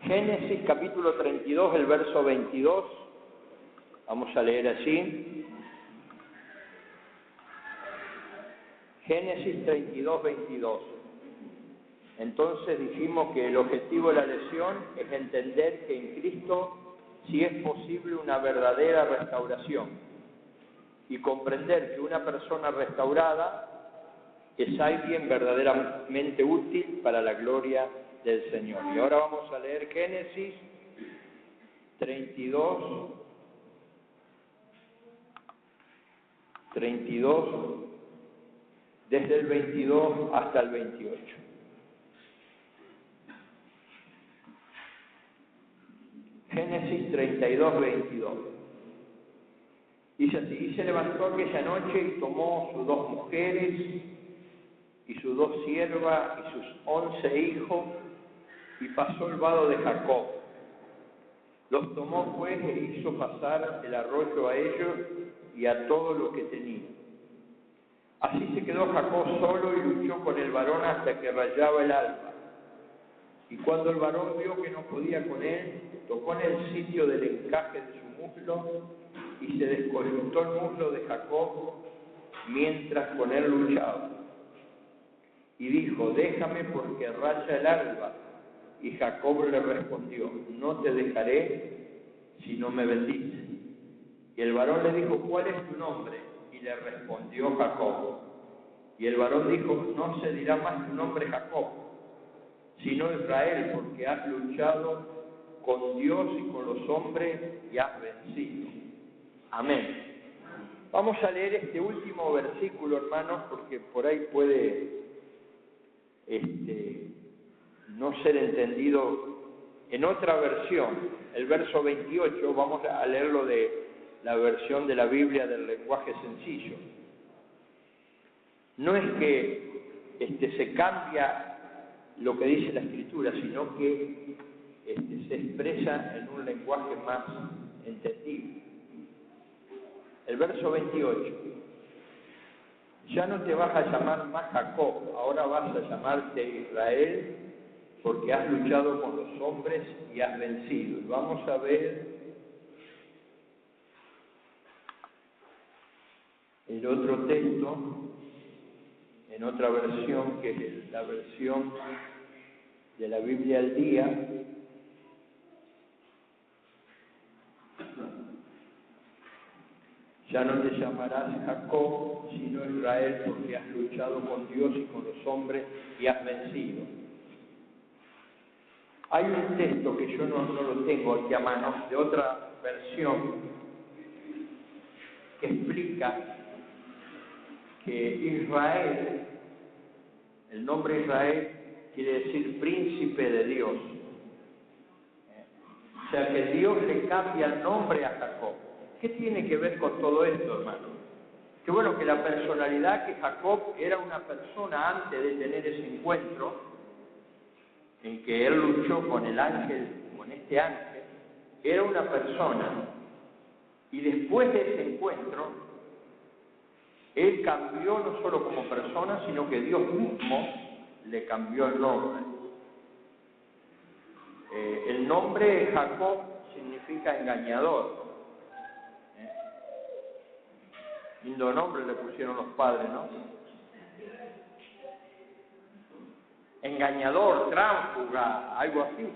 Génesis capítulo 32, el verso 22. Vamos a leer así. Génesis 32, 22. Entonces dijimos que el objetivo de la lección es entender que en Cristo sí es posible una verdadera restauración y comprender que una persona restaurada es alguien verdaderamente útil para la gloria del Señor. Y ahora vamos a leer Génesis 32, desde el 22 hasta el 28. Génesis 32, 22. Dice así: y se levantó aquella noche y tomó sus 2 mujeres y sus 2 siervas y sus 11 hijos y pasó el vado de Jacob. Los tomó pues e hizo pasar el arroyo a ellos y a todo lo que tenía. Así se quedó Jacob solo y luchó con el varón hasta que rayaba el alba. Y cuando el varón vio que no podía con él, tocó en el sitio del encaje de su muslo y se descoyuntó el muslo de Jacob mientras con él luchaba. Y dijo: déjame porque raya el alba. Y Jacob le respondió: no te dejaré si no me bendices. Y el varón le dijo: ¿cuál es tu nombre? Y le respondió Jacob. Y el varón dijo: no se dirá más tu nombre Jacob, sino Israel, porque has luchado con Dios y con los hombres y has vencido. Amén. Vamos a leer este último versículo, hermanos, porque por ahí puede no ser entendido en otra versión. El verso 28, vamos a leerlo de la versión de la Biblia del lenguaje sencillo. No es que se cambia lo que dice la Escritura, sino que se expresa en un lenguaje más entendible. El verso 28. Ya no te vas a llamar más Jacob, ahora vas a llamarte Israel, porque has luchado con los hombres y has vencido. Y vamos a ver el otro texto, en otra versión, que es la versión de la Biblia al día. Ya no te llamarás Jacob, sino Israel, porque has luchado con Dios y con los hombres y has vencido. Hay un texto que yo no lo tengo aquí a mano, de otra versión, que explica que Israel, el nombre Israel, quiere decir príncipe de Dios. O sea que Dios le cambia el nombre a Jacob. ¿Qué tiene que ver con todo esto, hermano? Que bueno, que la personalidad que Jacob era una persona antes de tener ese encuentro, en que él luchó con el ángel, con este ángel, era una persona, y después de ese encuentro, él cambió no solo como persona, sino que Dios mismo le cambió el nombre. El nombre Jacob significa engañador. Lindo nombre le pusieron los padres, ¿no? Engañador, tránsfuga, algo así.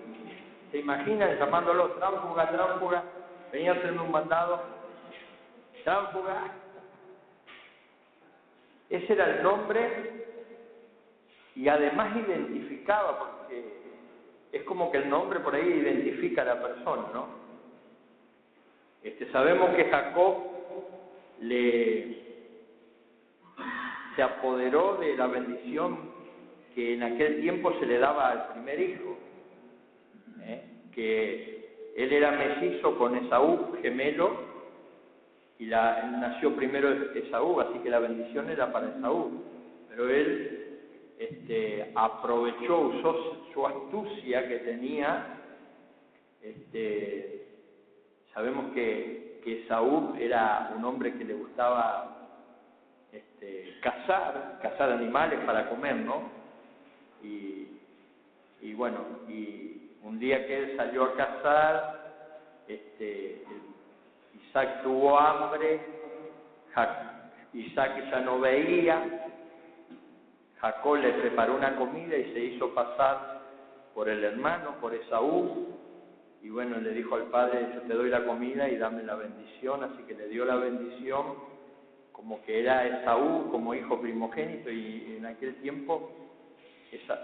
¿Se imaginan llamándolo tránsfuga? Venía a hacerme un mandado, tránsfuga. Ese era el nombre, y además identificaba, porque es como que el nombre por ahí identifica a la persona, ¿no? Sabemos que Jacob se apoderó de la bendición que en aquel tiempo se le daba al primer hijo, que él era mellizo con Esaú, gemelo, y nació primero Esaú, así que la bendición era para Esaú, pero él usó su astucia que tenía. Sabemos que Esaú era un hombre que le gustaba cazar animales para comer, ¿no? Y bueno, y Un día que él salió a cazar, Isaac tuvo hambre, Isaac ya no veía, Jacob le preparó una comida y se hizo pasar por el hermano, por Esaú, y bueno, le dijo al padre, yo te doy la comida y dame la bendición, así que le dio la bendición, como que era Esaú como hijo primogénito, y en aquel tiempo,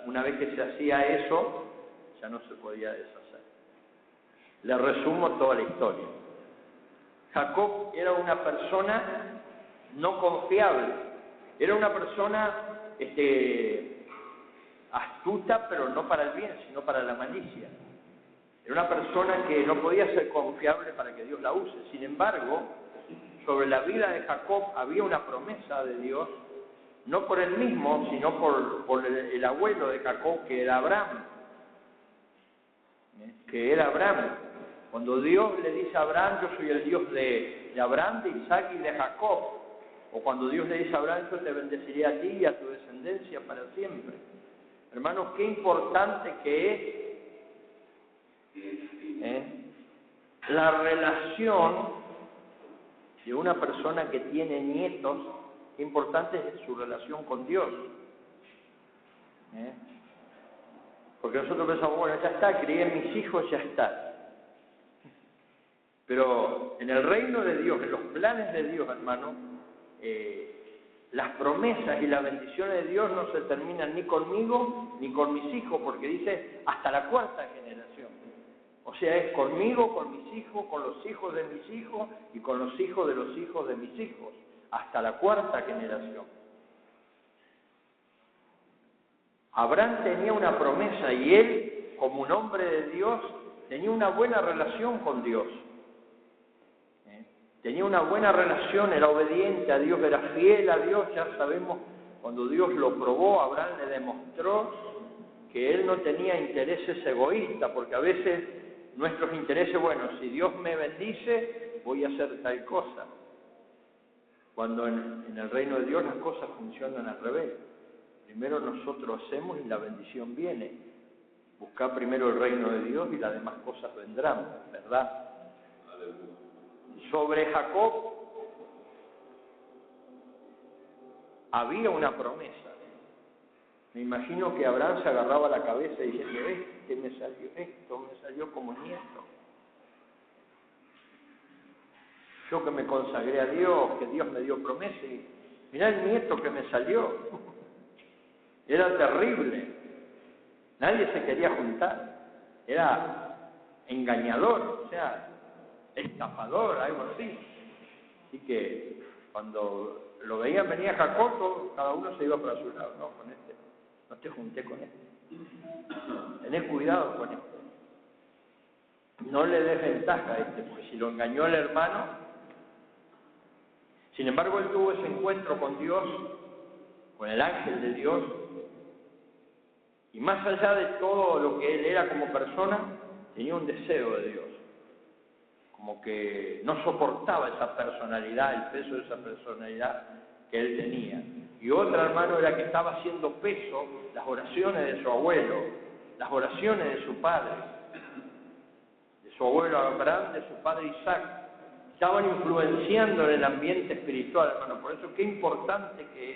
una vez que se hacía eso, ya no se podía deshacer. Le resumo toda la historia. Jacob era una persona no confiable, era una persona astuta, pero no para el bien, sino para la malicia. Era una persona que no podía ser confiable para que Dios la use. Sin embargo, sobre la vida de Jacob había una promesa de Dios, no por él mismo, sino por el abuelo de Jacob, que era Abraham. Cuando Dios le dice a Abraham, yo soy el Dios de Abraham, de Isaac y de Jacob. O cuando Dios le dice a Abraham, yo te bendeciré a ti y a tu descendencia para siempre. Hermanos, qué importante que es la relación de una persona que tiene nietos, qué importante es su relación con Dios. Porque nosotros pensamos, bueno, ya está, crié a mis hijos, ya está. Pero en el reino de Dios, en los planes de Dios, hermano, las promesas y las bendiciones de Dios no se terminan ni conmigo ni con mis hijos, porque dice hasta la cuarta generación. O sea, es conmigo, con mis hijos, con los hijos de mis hijos y con los hijos de los hijos de mis hijos, hasta la cuarta generación. Abraham tenía una promesa y él, como un hombre de Dios, tenía una buena relación con Dios. Tenía una buena relación, era obediente a Dios, era fiel a Dios. Ya sabemos, cuando Dios lo probó, Abraham le demostró que él no tenía intereses egoístas, porque a veces nuestros intereses, bueno, si Dios me bendice, voy a hacer tal cosa. Cuando en el reino de Dios las cosas funcionan al revés. Primero nosotros hacemos y la bendición viene. Buscar primero el reino de Dios y las demás cosas vendrán, ¿verdad? Sobre Jacob había una promesa. Me imagino que Abraham se agarraba la cabeza y decía, esto me salió como nieto. Yo que me consagré a Dios, que Dios me dio promesa, y mirá el nieto que me salió. Era terrible. Nadie se quería juntar. Era engañador, o sea, estafador, algo así. Así que cuando lo veían venía Jacob, cada uno se iba para su lado. No, con este, no te junté con este. Tenés cuidado con este. No le des ventaja a este, porque si lo engañó el hermano. Sin embargo, él tuvo ese encuentro con Dios, con el ángel de Dios, y más allá de todo lo que él era como persona, tenía un deseo de Dios. Como que no soportaba esa personalidad, el peso de esa personalidad que él tenía. Y otra, hermano, era que estaba haciendo peso las oraciones de su abuelo, las oraciones de su padre, de su abuelo Abraham, de su padre Isaac. Estaban influenciando en el ambiente espiritual, hermano. Por eso qué importante que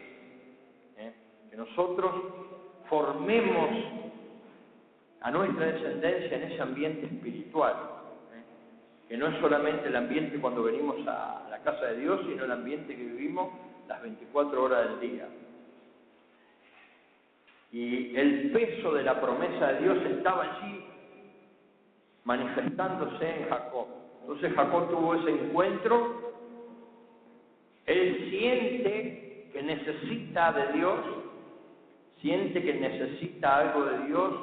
es que nosotros formemos a nuestra descendencia en ese ambiente espiritual. Que no es solamente el ambiente cuando venimos a la casa de Dios, sino el ambiente que vivimos las 24 horas del día. Y el peso de la promesa de Dios estaba allí manifestándose en Jacob. Entonces Jacob tuvo ese encuentro, él siente que necesita de Dios, siente que necesita algo de Dios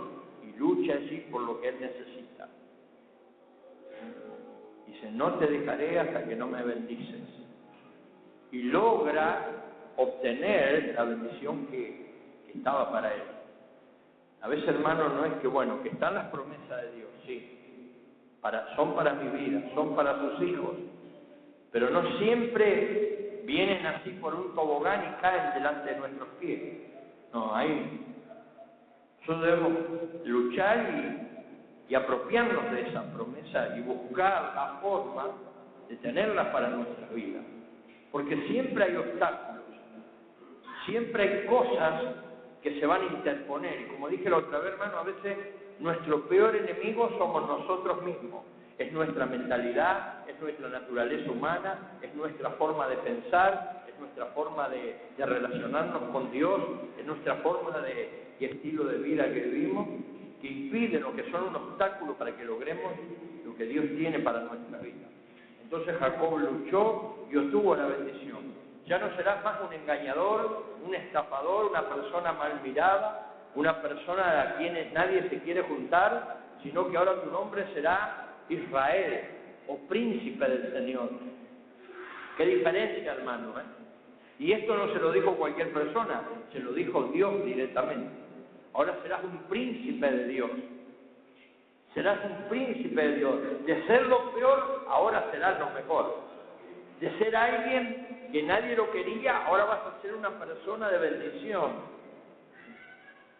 y lucha allí por lo que él necesita. Dice, no te dejaré hasta que no me bendices. Y logra obtener la bendición que estaba para él. A veces, hermano, no es que, bueno, que están las promesas de Dios, sí. Son para mi vida, son para sus hijos. Pero no siempre vienen así por un tobogán y caen delante de nuestros pies. No, ahí nosotros debemos luchar y y apropiarnos de esa promesa y buscar la forma de tenerla para nuestras vidas. Porque siempre hay obstáculos, siempre hay cosas que se van a interponer. Y como dije la otra vez, hermano, a veces nuestro peor enemigo somos nosotros mismos. Es nuestra mentalidad, es nuestra naturaleza humana, es nuestra forma de pensar, es nuestra forma de relacionarnos con Dios, es nuestra forma y estilo de vida que vivimos, que impiden o que son un obstáculo para que logremos lo que Dios tiene para nuestra vida. Entonces Jacob luchó y obtuvo la bendición. Ya no serás más un engañador, un estafador, una persona mal mirada, una persona a quien nadie se quiere juntar, sino que ahora tu nombre será Israel, o príncipe del Señor. Qué diferencia, hermano, ¿eh? Y esto no se lo dijo cualquier persona, se lo dijo Dios directamente. Ahora serás un príncipe de Dios. Serás un príncipe de Dios. De ser lo peor, ahora serás lo mejor. De ser alguien que nadie lo quería, ahora vas a ser una persona de bendición.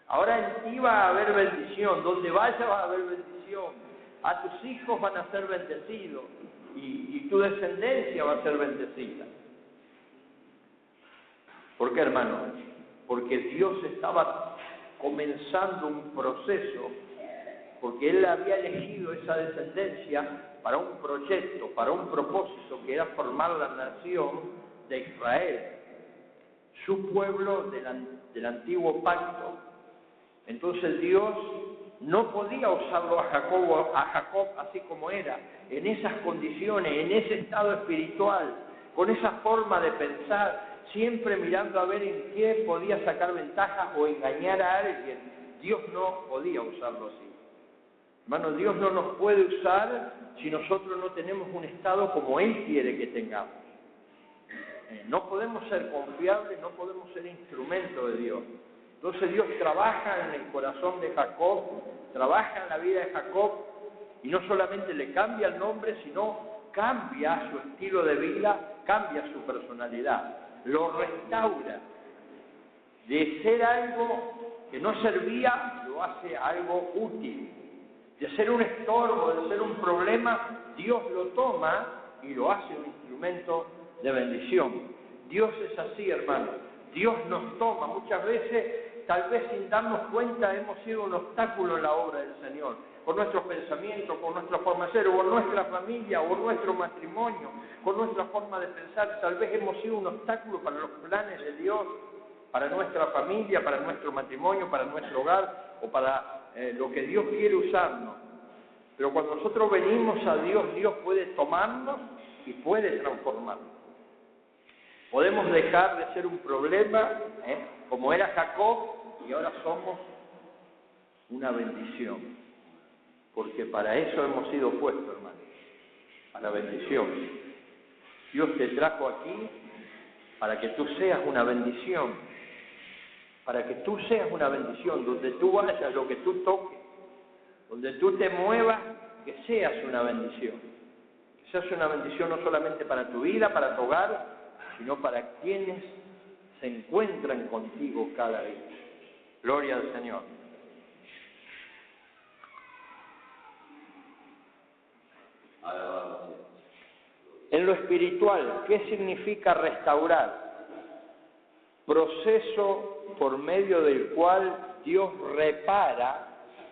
Ahora en ti va a haber bendición. Donde vayas va a haber bendición. A tus hijos van a ser bendecidos y tu descendencia va a ser bendecida. ¿Por qué, hermano? Porque Dios estaba comenzando un proceso, porque Él había elegido esa descendencia para un proyecto, para un propósito, que era formar la nación de Israel, su pueblo del antiguo pacto. Entonces Dios no podía usarlo a Jacob así como era, en esas condiciones, en ese estado espiritual, con esa forma de pensar, siempre mirando a ver en qué podía sacar ventajas o engañar a alguien. Dios no podía usarlo así. Hermano, Dios no nos puede usar si nosotros no tenemos un estado como Él quiere que tengamos. No podemos ser confiables, no podemos ser instrumentos de Dios. Entonces Dios trabaja en el corazón de Jacob, trabaja en la vida de Jacob, y no solamente le cambia el nombre, sino cambia su estilo de vida, cambia su personalidad, lo restaura. De ser algo que no servía, lo hace algo útil. De ser un estorbo, de ser un problema, Dios lo toma y lo hace un instrumento de bendición. Dios es así, hermano. Dios nos toma. Muchas veces, tal vez sin darnos cuenta, hemos sido un obstáculo en la obra del Señor. Con nuestros pensamientos, con nuestra forma de ser, o con nuestra familia, o nuestro matrimonio, con nuestra forma de pensar. Tal vez hemos sido un obstáculo para los planes de Dios, para nuestra familia, para nuestro matrimonio, para nuestro hogar, o para lo que Dios quiere usarnos. Pero cuando nosotros venimos a Dios, Dios puede tomarnos y puede transformarnos. Podemos dejar de ser un problema, como era Jacob, y ahora somos una bendición. Porque para eso hemos sido puestos, hermano, a la bendición. Dios te trajo aquí para que tú seas una bendición. Para que tú seas una bendición, donde tú vayas, lo que tú toques, donde tú te muevas, que seas una bendición. Que seas una bendición no solamente para tu vida, para tu hogar, sino para quienes se encuentran contigo cada día. Gloria al Señor. En lo espiritual, ¿qué significa restaurar? Proceso por medio del cual Dios repara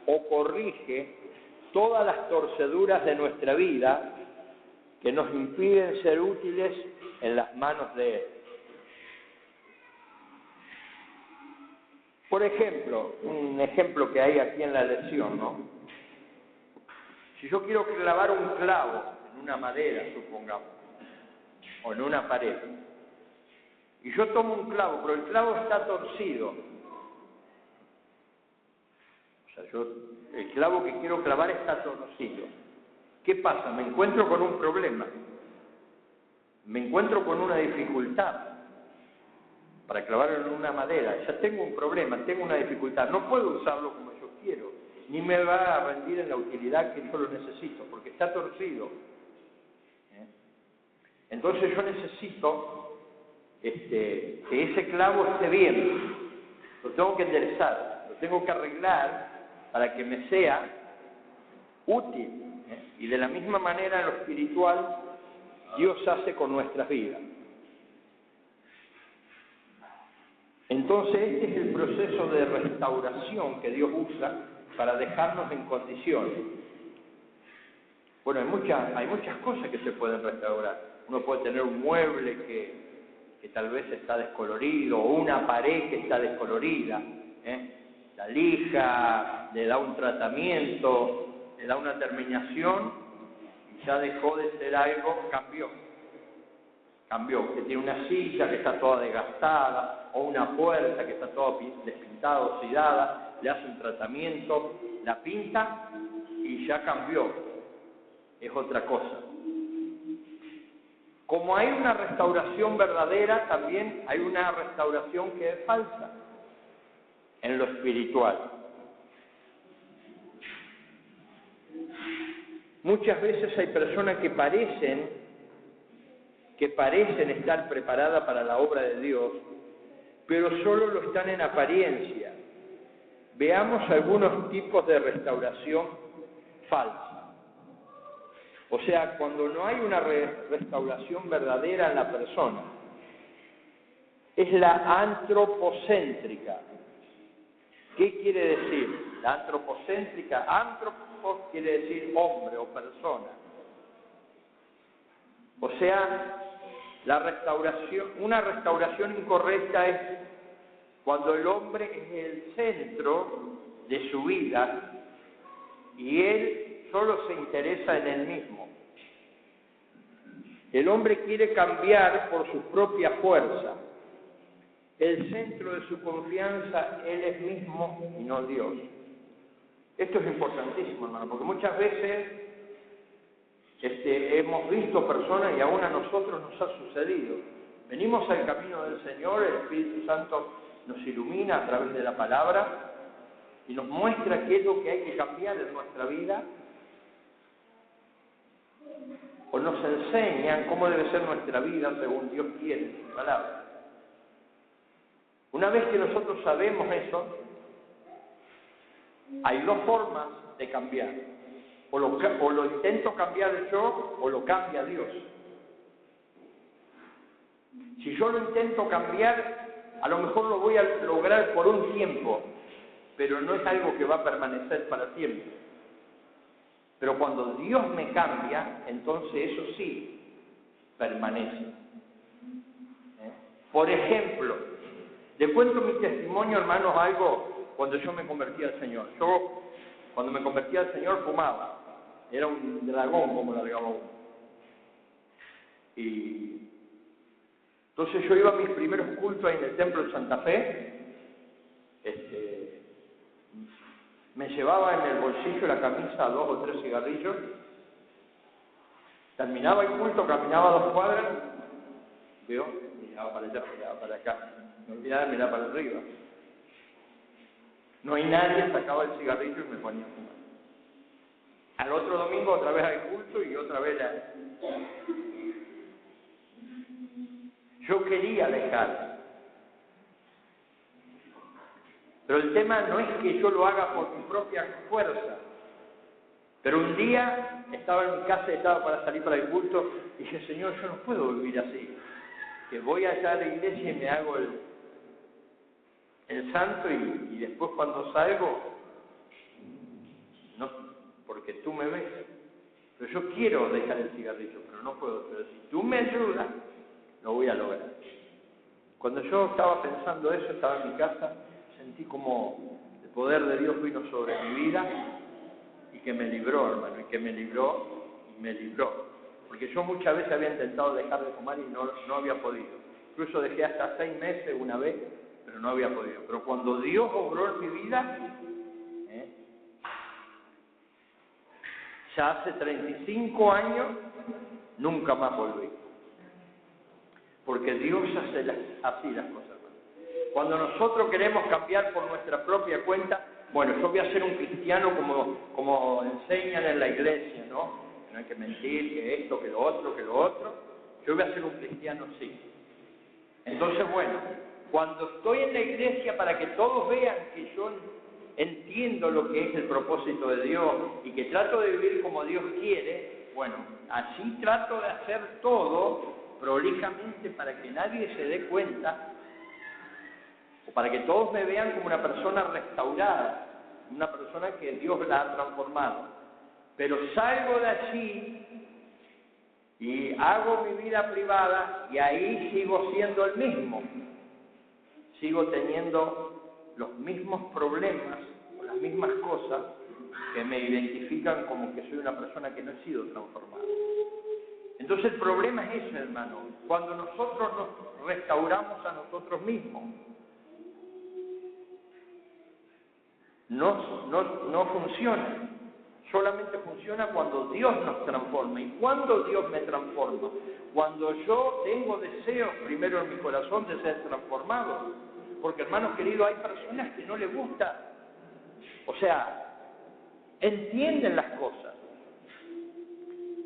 o corrige todas las torceduras de nuestra vida que nos impiden ser útiles en las manos de Él. Por ejemplo, un ejemplo que hay aquí en la lección, ¿no? Si yo quiero clavar un clavo en una madera, supongamos, o en una pared, y yo tomo un clavo, pero el clavo está torcido. O sea, el clavo que quiero clavar está torcido. ¿Qué pasa? Me encuentro con un problema. Me encuentro con una dificultad para clavarlo en una madera. Ya tengo un problema, tengo una dificultad. No puedo usarlo como yo quiero, ni me va a rendir en la utilidad que yo lo necesito, porque está torcido. Entonces yo necesito que ese clavo esté bien, lo tengo que enderezar, lo tengo que arreglar para que me sea útil. Y de la misma manera en lo espiritual, Dios hace con nuestras vidas. Entonces este es el proceso de restauración que Dios usa para dejarnos en condiciones. Bueno, hay muchas cosas que se pueden restaurar. Uno puede tener un mueble que tal vez está descolorido, o una pared que está descolorida, La lija le da un tratamiento, le da una terminación y ya dejó de ser algo, cambió. Que tiene una silla que está toda desgastada, o una puerta que está toda despintada, oxidada, le hace un tratamiento, la pinta y ya cambió, es otra cosa. Como hay una restauración verdadera, también hay una restauración que es falsa en lo espiritual. Muchas veces hay personas que parecen estar preparadas para la obra de Dios, pero solo lo están en apariencia. Veamos algunos tipos de restauración falsa. O sea, cuando no hay una restauración verdadera en la persona, es la antropocéntrica. ¿Qué quiere decir? La antropocéntrica, antropos quiere decir hombre o persona. O sea, una restauración incorrecta es cuando el hombre es el centro de su vida y él solo se interesa en él mismo. El hombre quiere cambiar por su propia fuerza. El centro de su confianza él es mismo y no Dios. Esto es importantísimo, hermano, porque muchas veces hemos visto personas, y aún a nosotros nos ha sucedido. Venimos al camino del Señor, el Espíritu Santo nos ilumina a través de la palabra y nos muestra qué es lo que hay que cambiar en nuestra vida, o nos enseñan cómo debe ser nuestra vida según Dios quiere en su palabra. Una vez que nosotros sabemos eso, hay dos formas de cambiar. O lo intento cambiar yo, o lo cambia Dios. Si yo lo intento cambiar, a lo mejor lo voy a lograr por un tiempo, pero no es algo que va a permanecer para siempre. Pero cuando Dios me cambia, entonces eso sí permanece. Por ejemplo, le cuento mi testimonio, hermanos, algo cuando yo me convertí al Señor. Yo, cuando me convertí al Señor, fumaba. Era un dragón, como largaba uno. Y entonces yo iba a mis primeros cultos ahí en el templo de Santa Fe. Me llevaba en el bolsillo de la camisa 2 o 3 cigarrillos. Terminaba el culto, caminaba 2 cuadras. Veo, miraba para allá, miraba para acá. Me olvidaba de mirar para arriba. No hay nadie, sacaba el cigarrillo y me ponía a fumar. Al otro domingo otra vez al culto y otra vez Yo quería dejar. Pero el tema no es que yo lo haga por mi propia fuerza. Pero un día estaba en mi casa y estaba para salir para el culto y dije, Señor, yo no puedo vivir así. Que voy allá a la iglesia y me hago el santo y después cuando salgo, no, porque tú me ves. Pero yo quiero dejar el cigarrillo, pero no puedo. Pero si tú me ayudas, lo voy a lograr. Cuando yo estaba pensando eso, estaba en mi casa, sentí como el poder de Dios vino sobre mi vida y que me libró, hermano, y que me libró y me libró. Porque yo muchas veces había intentado dejar de fumar y no había podido. Incluso dejé hasta 6 meses una vez, pero no había podido. Pero cuando Dios obró en mi vida, ya hace 35 años, nunca más volví. Porque Dios hace así las cosas. Cuando nosotros queremos cambiar por nuestra propia cuenta, bueno, yo voy a ser un cristiano como enseñan en la iglesia, ¿no? Que no hay que mentir, que esto, que lo otro. Yo voy a ser un cristiano sí. Entonces, bueno, cuando estoy en la iglesia para que todos vean que yo entiendo lo que es el propósito de Dios y que trato de vivir como Dios quiere, bueno, así trato de hacer todo prolijamente para que nadie se dé cuenta o para que todos me vean como una persona restaurada, una persona que Dios la ha transformado. Pero salgo de allí y hago mi vida privada y ahí sigo siendo el mismo. Sigo teniendo los mismos problemas o las mismas cosas que me identifican como que soy una persona que no he sido transformada. Entonces el problema es eso, hermano, cuando nosotros nos restauramos a nosotros mismos. No funciona. Solamente funciona cuando Dios nos transforma. ¿Y cuándo Dios me transforma? Cuando yo tengo deseos primero en mi corazón de ser transformado. Porque, hermanos queridos, hay personas que no les gusta. O sea, entienden las cosas.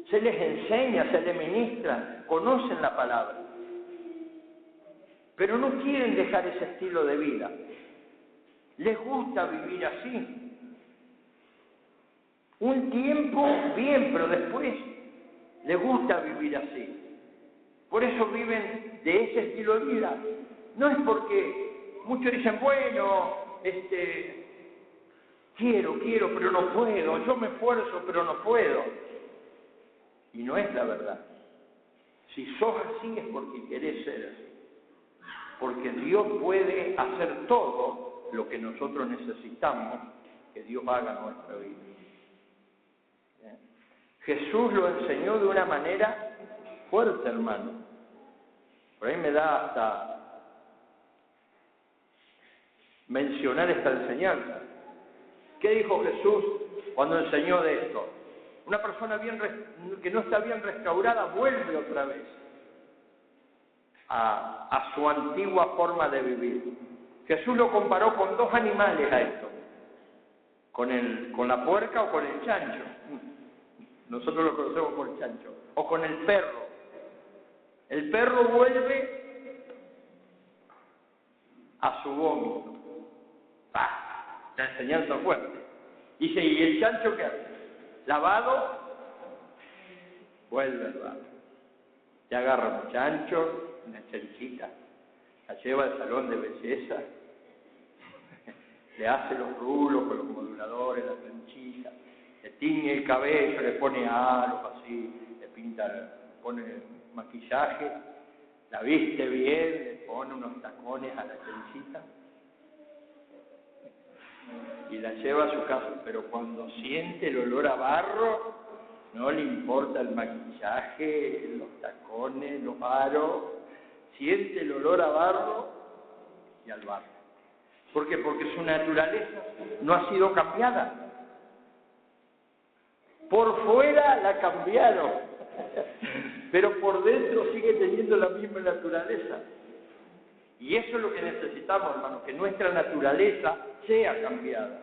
Se les enseña, se les ministra, conocen la palabra. Pero no quieren dejar ese estilo de vida. Les gusta vivir así. Un tiempo bien, pero después les gusta vivir así. Por eso viven de ese estilo de vida. No es porque muchos dicen, bueno, quiero, pero no puedo. Yo me esfuerzo, pero no puedo. Y no es la verdad. Si sos así es porque querés ser así. Porque Dios puede hacer todo lo que nosotros necesitamos que Dios haga en nuestra vida. Jesús lo enseñó de una manera fuerte, hermano. Por ahí me da hasta mencionar esta enseñanza. ¿Qué dijo Jesús cuando enseñó de esto? Una persona que no está bien restaurada vuelve otra vez a su antigua forma de vivir. Jesús lo comparó con dos animales a esto, con la puerca o con el chancho. Nosotros lo conocemos como el chancho. O con el perro. El perro vuelve a su vómito. La enseñanza fuerte. ¿Y el chancho qué hace? Lavado, vuelve al barro. Se agarra un chancho, una chanchita, la lleva al salón de belleza, le hace los rulos con los moduladores, la planchita, le tiñe el cabello, le pone aros así, le pinta, pone maquillaje, la viste bien, le pone unos tacones a la chanchita y la lleva a su casa. Pero cuando siente el olor a barro, no le importa el maquillaje, los tacones, los aros, siente el olor a barro y al barro. ¿Por qué? Porque su naturaleza no ha sido cambiada. Por fuera la cambiaron, pero por dentro sigue teniendo la misma naturaleza. Y eso es lo que necesitamos, hermanos, que nuestra naturaleza sea cambiada.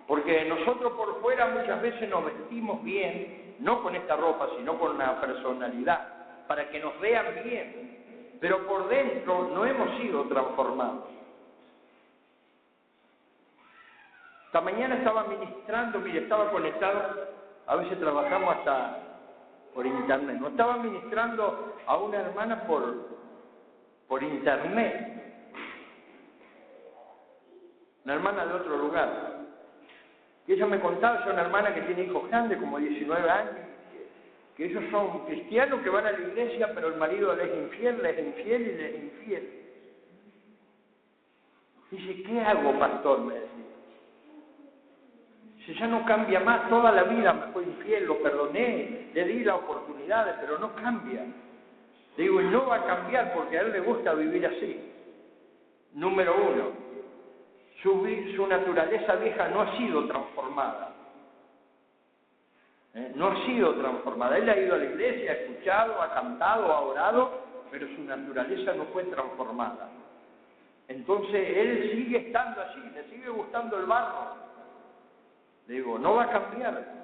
Porque nosotros por fuera muchas veces nos vestimos bien, no con esta ropa, sino con una personalidad, para que nos vean bien. Pero por dentro no hemos sido transformados. Esta mañana estaba ministrando, mire, estaba conectado, a veces trabajamos hasta por internet, no estaba ministrando a una hermana por internet, una hermana de otro lugar. Y ella me contaba, es una hermana que tiene hijos grandes, como 19 años, que ellos son cristianos que van a la iglesia, pero el marido les es infiel y les es infiel. Dice, ¿qué hago, pastor? Me decía. Si ya no cambia más, toda la vida me fue infiel, lo perdoné, le di las oportunidades, pero no cambia. Le digo, y no va a cambiar porque a él le gusta vivir así. Número uno, su naturaleza vieja no ha sido transformada. No ha sido transformada. Él ha ido a la iglesia, ha escuchado, ha cantado, ha orado, pero su naturaleza no fue transformada. Entonces él sigue estando así, le sigue gustando el barro. Le digo, no va a cambiar.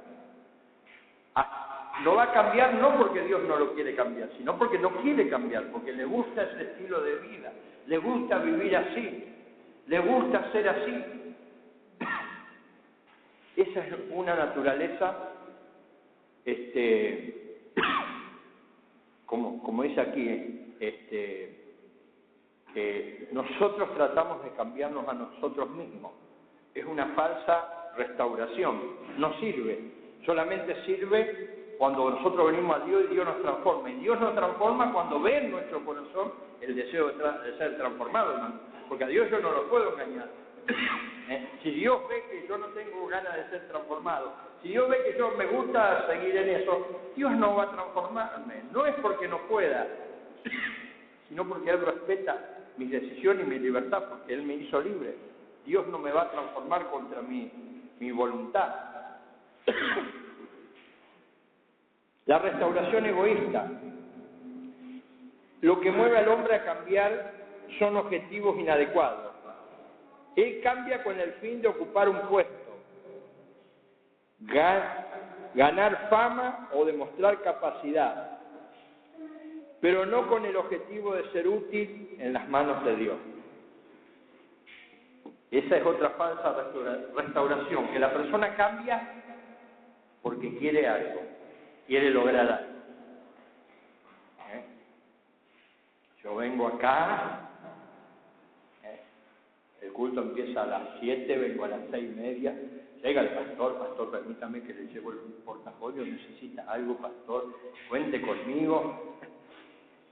No va a cambiar no porque Dios no lo quiere cambiar, sino porque no quiere cambiar, porque le gusta ese estilo de vida, le gusta vivir así. le gusta ser así. Esa es una naturaleza, como dice aquí, que nosotros tratamos de cambiarnos a nosotros mismos. Es una falsa restauración, no sirve, solamente sirve cuando nosotros venimos a Dios y Dios nos transforma. Y Dios nos transforma cuando ve en nuestro corazón el deseo de ser transformado, hermano. Porque a Dios yo no lo puedo engañar. Si Dios ve que yo no tengo ganas de ser transformado, si Dios ve que yo me gusta seguir en eso, Dios no va a transformarme. No es porque no pueda, sino porque Él respeta mis decisiones y mi libertad, porque Él me hizo libre. Dios no me va a transformar contra mi voluntad. La restauración egoísta. Lo que mueve al hombre a cambiar son objetivos inadecuados. Él cambia con el fin de ocupar un puesto, ganar fama o demostrar capacidad, pero no con el objetivo de ser útil en las manos de Dios. Esa es otra falsa restauración, que la persona cambia porque quiere algo, quiere lograr algo. Yo vengo acá, el culto empieza a las 7, vengo a las 6:30, llega el pastor, permítame que le llevo el portafolio, necesita algo, pastor, cuente conmigo,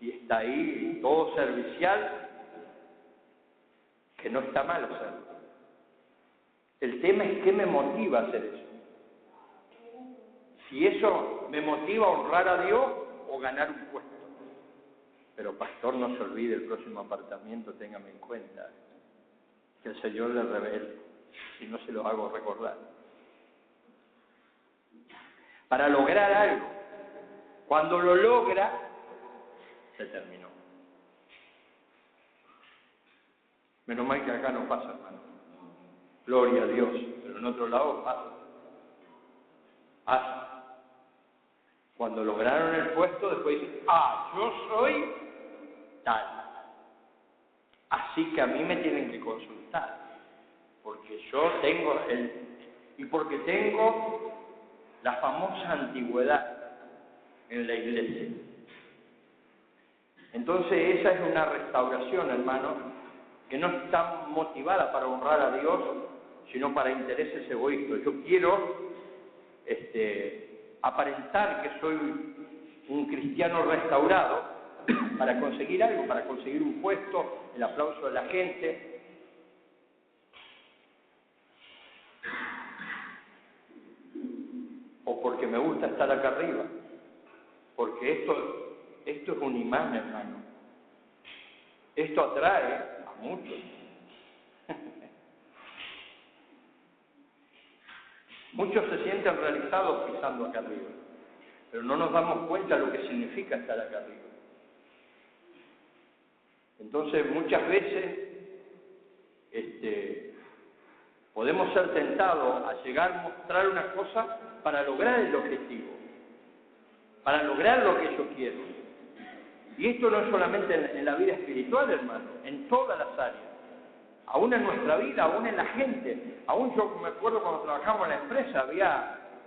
y está ahí todo servicial, que no está mal hacerlo. El tema es qué me motiva a hacer eso. Si eso me motiva a honrar a Dios o ganar un puesto. Pero pastor, no se olvide el próximo apartamento, téngame en cuenta que el Señor le revele, si no se lo hago recordar. Para lograr algo, cuando lo logra, se terminó. Menos mal que acá no pasa, hermano. Gloria a Dios, pero en otro lado pasa. Cuando lograron el puesto, después dicen, yo soy tal. Así que a mí me tienen que consultar, porque yo tengo y porque tengo la famosa antigüedad en la iglesia. Entonces esa es una restauración, hermano, que no está motivada para honrar a Dios, sino para intereses egoístas. Yo quiero aparentar que soy un cristiano restaurado para conseguir algo, para conseguir un puesto, el aplauso de la gente. O porque me gusta estar acá arriba. Porque esto es un imán, hermano. Esto atrae a muchos. Muchos se sienten realizados pisando acá arriba, pero no nos damos cuenta de lo que significa estar acá arriba. Entonces, muchas veces podemos ser tentados a llegar a mostrar una cosa para lograr el objetivo, para lograr lo que yo quiero. Y esto no es solamente en la vida espiritual, hermano, en todas las áreas. Aún en nuestra vida, aún en la gente. Aún yo me acuerdo cuando trabajamos en la empresa,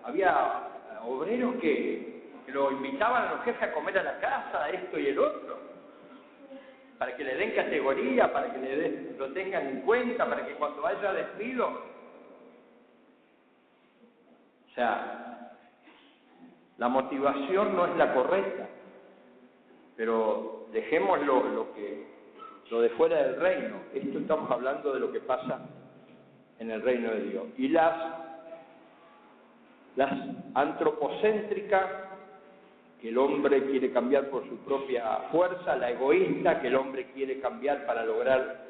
había obreros que lo invitaban a los jefes a comer a la casa, esto y el otro, para que le den categoría, para que lo tengan en cuenta, para que cuando haya despido. O sea, la motivación no es la correcta, pero dejemos lo de fuera del reino. Esto estamos hablando de lo que pasa en el reino de Dios. Y las antropocéntricas, que el hombre quiere cambiar por su propia fuerza, la egoísta, que el hombre quiere cambiar para lograr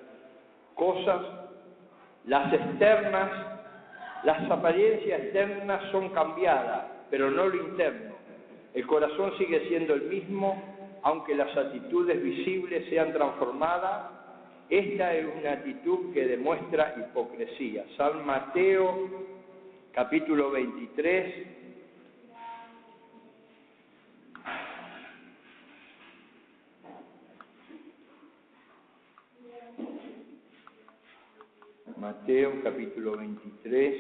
cosas, las externas, las apariencias externas son cambiadas, pero no lo interno. El corazón sigue siendo el mismo, aunque las actitudes visibles sean transformadas. Esta es una actitud que demuestra hipocresía. San Mateo, capítulo 23, Mateo capítulo 23.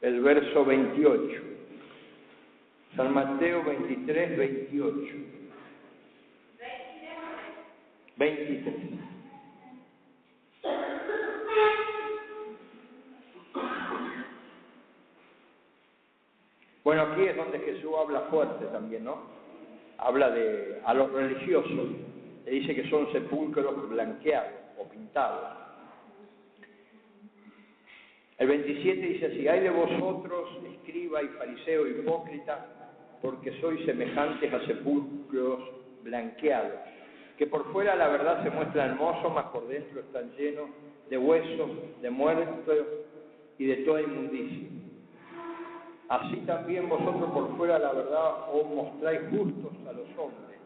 El verso 28. San Mateo 23, 28. 23. Bueno, aquí es donde Jesús habla fuerte también, ¿no? Habla a los religiosos. Le dice que son sepulcros blanqueados o pintados. El 27 dice así: ay de vosotros, escriba y fariseo hipócrita, porque sois semejantes a sepulcros blanqueados, que por fuera la verdad se muestra hermoso, mas por dentro están llenos de huesos, de muertos y de toda inmundicia. Así también vosotros por fuera la verdad os mostráis justos a los hombres,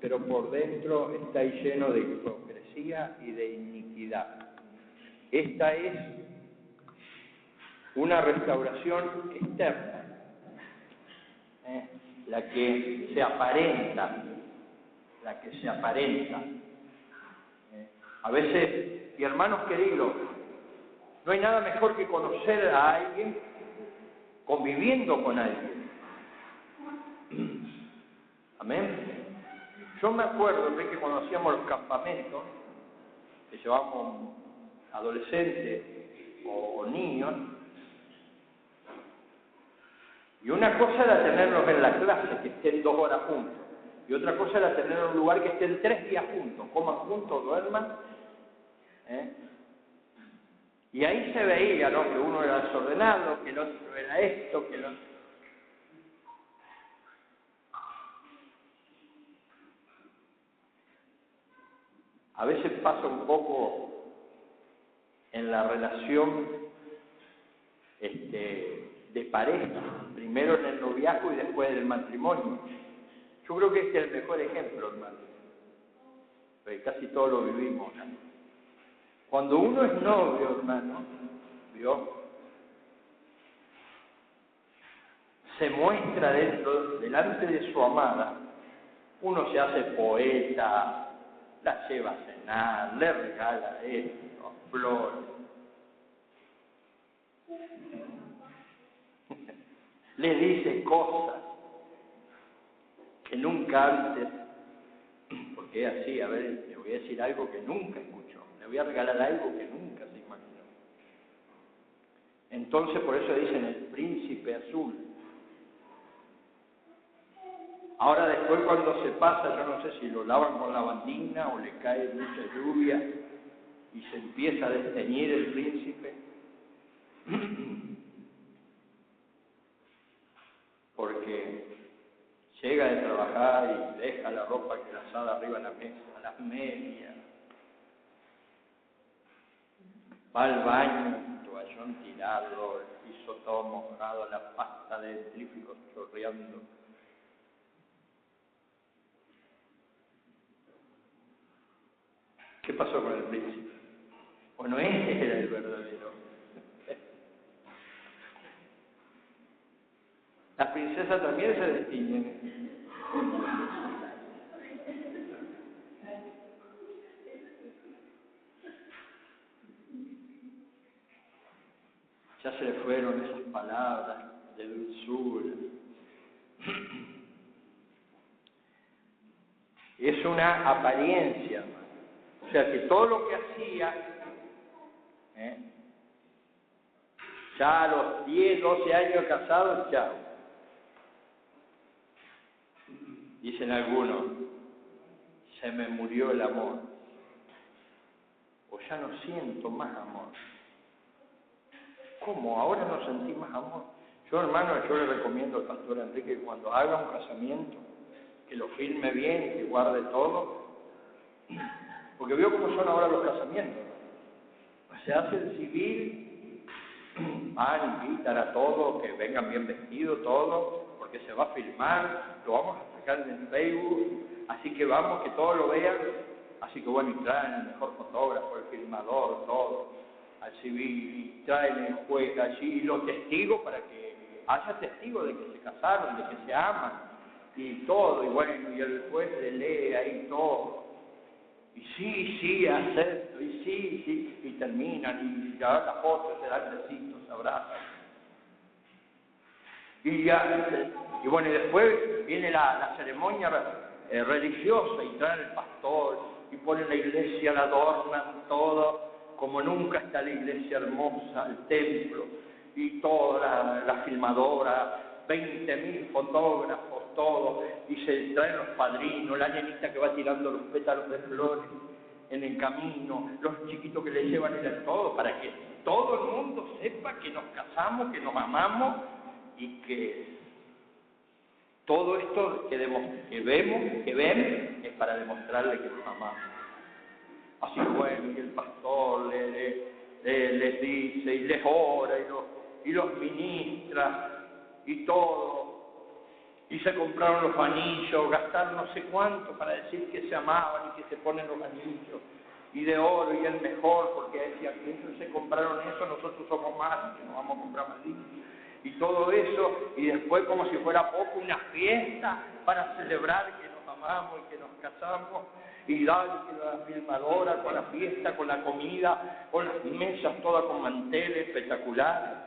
pero por dentro estáis llenos de hipocresía y de iniquidad. Esta es una restauración externa, la que se aparenta, A veces, y hermanos queridos, no hay nada mejor que conocer a alguien conviviendo con alguien. Amén. Yo me acuerdo, Enrique, cuando hacíamos los campamentos, que llevábamos adolescentes o niños, y una cosa era tenerlos en la clase, que estén 2 horas juntos, y otra cosa era tener un lugar que estén 3 días juntos, coman juntos, duerman, y ahí se veía, ¿no?, que uno era desordenado, que el otro era esto, que el otro... A veces pasa un poco en la relación de pareja, primero en el noviazgo y después en el matrimonio. Yo creo que este es el mejor ejemplo, hermano, porque casi todos lo vivimos, ¿no? Cuando uno es novio, hermano, ¿vio?, se muestra delante de su amada, uno se hace poeta, la lleva a cenar, le regala esto, flores, le dice cosas que nunca antes, porque es así, a ver, le voy a decir algo que nunca escuchó, le voy a regalar algo que nunca se imaginó. Entonces, por eso dicen el príncipe azul. Ahora después, cuando se pasa, yo no sé si lo lavan con lavandina o le cae mucha lluvia y se empieza a desteñir el príncipe, porque llega de trabajar y deja la ropa engrasada arriba de la mesa, las medias, va al baño, toallón tirado, el piso todo mojado, la pasta de dentífrico chorreando. ¿Qué pasó con el príncipe? Bueno, ese era el verdadero. Las princesas también se destiñen. Ya se le fueron esas palabras de dulzura. Es una apariencia, hermano. O sea que todo lo que hacía, ya a los 10, 12 años casados, chao. Dicen algunos, se me murió el amor, o ya no siento más amor. ¿Cómo? ¿Ahora no sentí más amor? Yo, hermano, yo le recomiendo al pastor Enrique que cuando haga un casamiento, que lo filme bien, que guarde todo, porque veo cómo son ahora los casamientos. Se hace el civil, van, invitan a todos, que vengan bien vestidos, todo, porque se va a filmar, lo vamos a sacar en el Facebook, así que vamos, que todos lo vean, así que bueno, y traen el mejor fotógrafo, el filmador, todo, al civil, y traen el juez allí, y los testigos para que haya testigos de que se casaron, de que se aman, y todo, y bueno, y el juez le lee ahí todo. Y sí, acepto, y sí, y terminan, y ya las fotos, se dan besitos, se abrazan. Y bueno, y después viene la ceremonia religiosa, y traen el pastor, y ponen la iglesia, la adornan todo, como nunca está la iglesia hermosa, el templo, y toda la filmadora, 20.000 fotógrafos, todo, y se traen los padrinos, la nenita que va tirando los pétalos de flores en el camino, los chiquitos que le llevan todo, para que todo el mundo sepa que nos casamos, que nos amamos, y que todo esto que ven, es para demostrarle que nos amamos. Así bueno, y el pastor les dice, y les ora, y los ministra, y todo. Y se compraron los anillos, gastaron no sé cuánto para decir que se amaban y que se ponen los anillos. Y de oro, y el mejor, porque decía que ellos se compraron eso, nosotros somos más, que nos vamos a comprar más lindo. Y todo eso, y después como si fuera poco, una fiesta para celebrar que nos amamos y que nos casamos, y dale que la filmadora con la fiesta, con la comida, con las mesas todas con manteles espectaculares.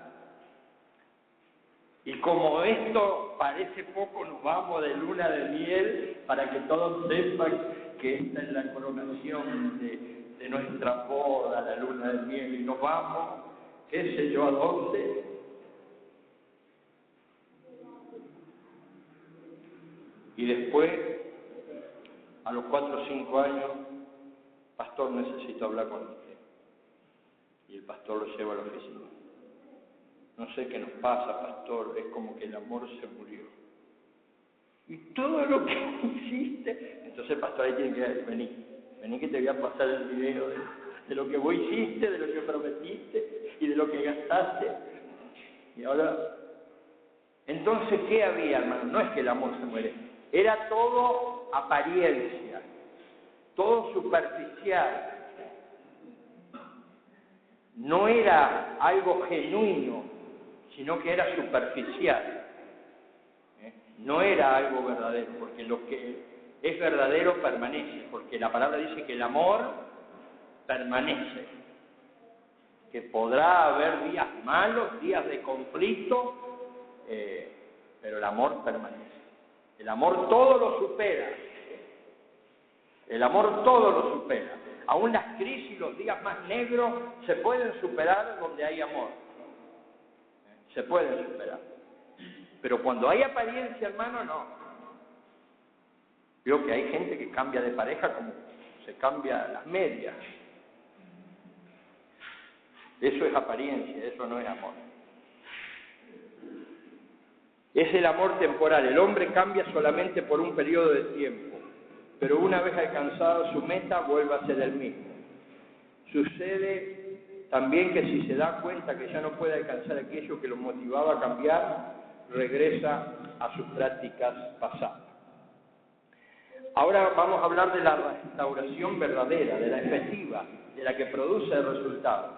Y como esto parece poco, nos vamos de luna de miel para que todos sepan que esta es la coronación de nuestra boda, la luna de miel, y nos vamos, qué sé yo, ¿a dónde? Y después, a los 4 o 5 años, pastor, necesito hablar con usted. Y el pastor lo lleva a la oficina. No sé qué nos pasa, pastor, es como que el amor se murió. Y todo lo que hiciste, entonces el pastor ahí tiene que decir, vení que te voy a pasar el video de lo que vos hiciste, de lo que prometiste y de lo que gastaste. Y ahora, entonces, ¿qué había, hermano? No es que el amor se muere, era todo apariencia, todo superficial. No era algo genuino, sino que era superficial. No era algo verdadero, porque lo que es verdadero permanece, porque la palabra dice que el amor permanece, que podrá haber días malos, días de conflicto, pero el amor permanece. El amor todo lo supera. El amor todo lo supera. Aún las crisis, los días más negros, se pueden superar donde hay amor. Se pueden superar. Pero cuando hay apariencia, hermano, no. Veo que hay gente que cambia de pareja como se cambia las medias. Eso es apariencia, eso no es amor. Es el amor temporal. El hombre cambia solamente por un periodo de tiempo, pero una vez alcanzada su meta, vuelve a ser el mismo. Sucede también que si se da cuenta que ya no puede alcanzar aquello que lo motivaba a cambiar, regresa a sus prácticas pasadas. Ahora vamos a hablar de la restauración verdadera, de la efectiva, de la que produce el resultado.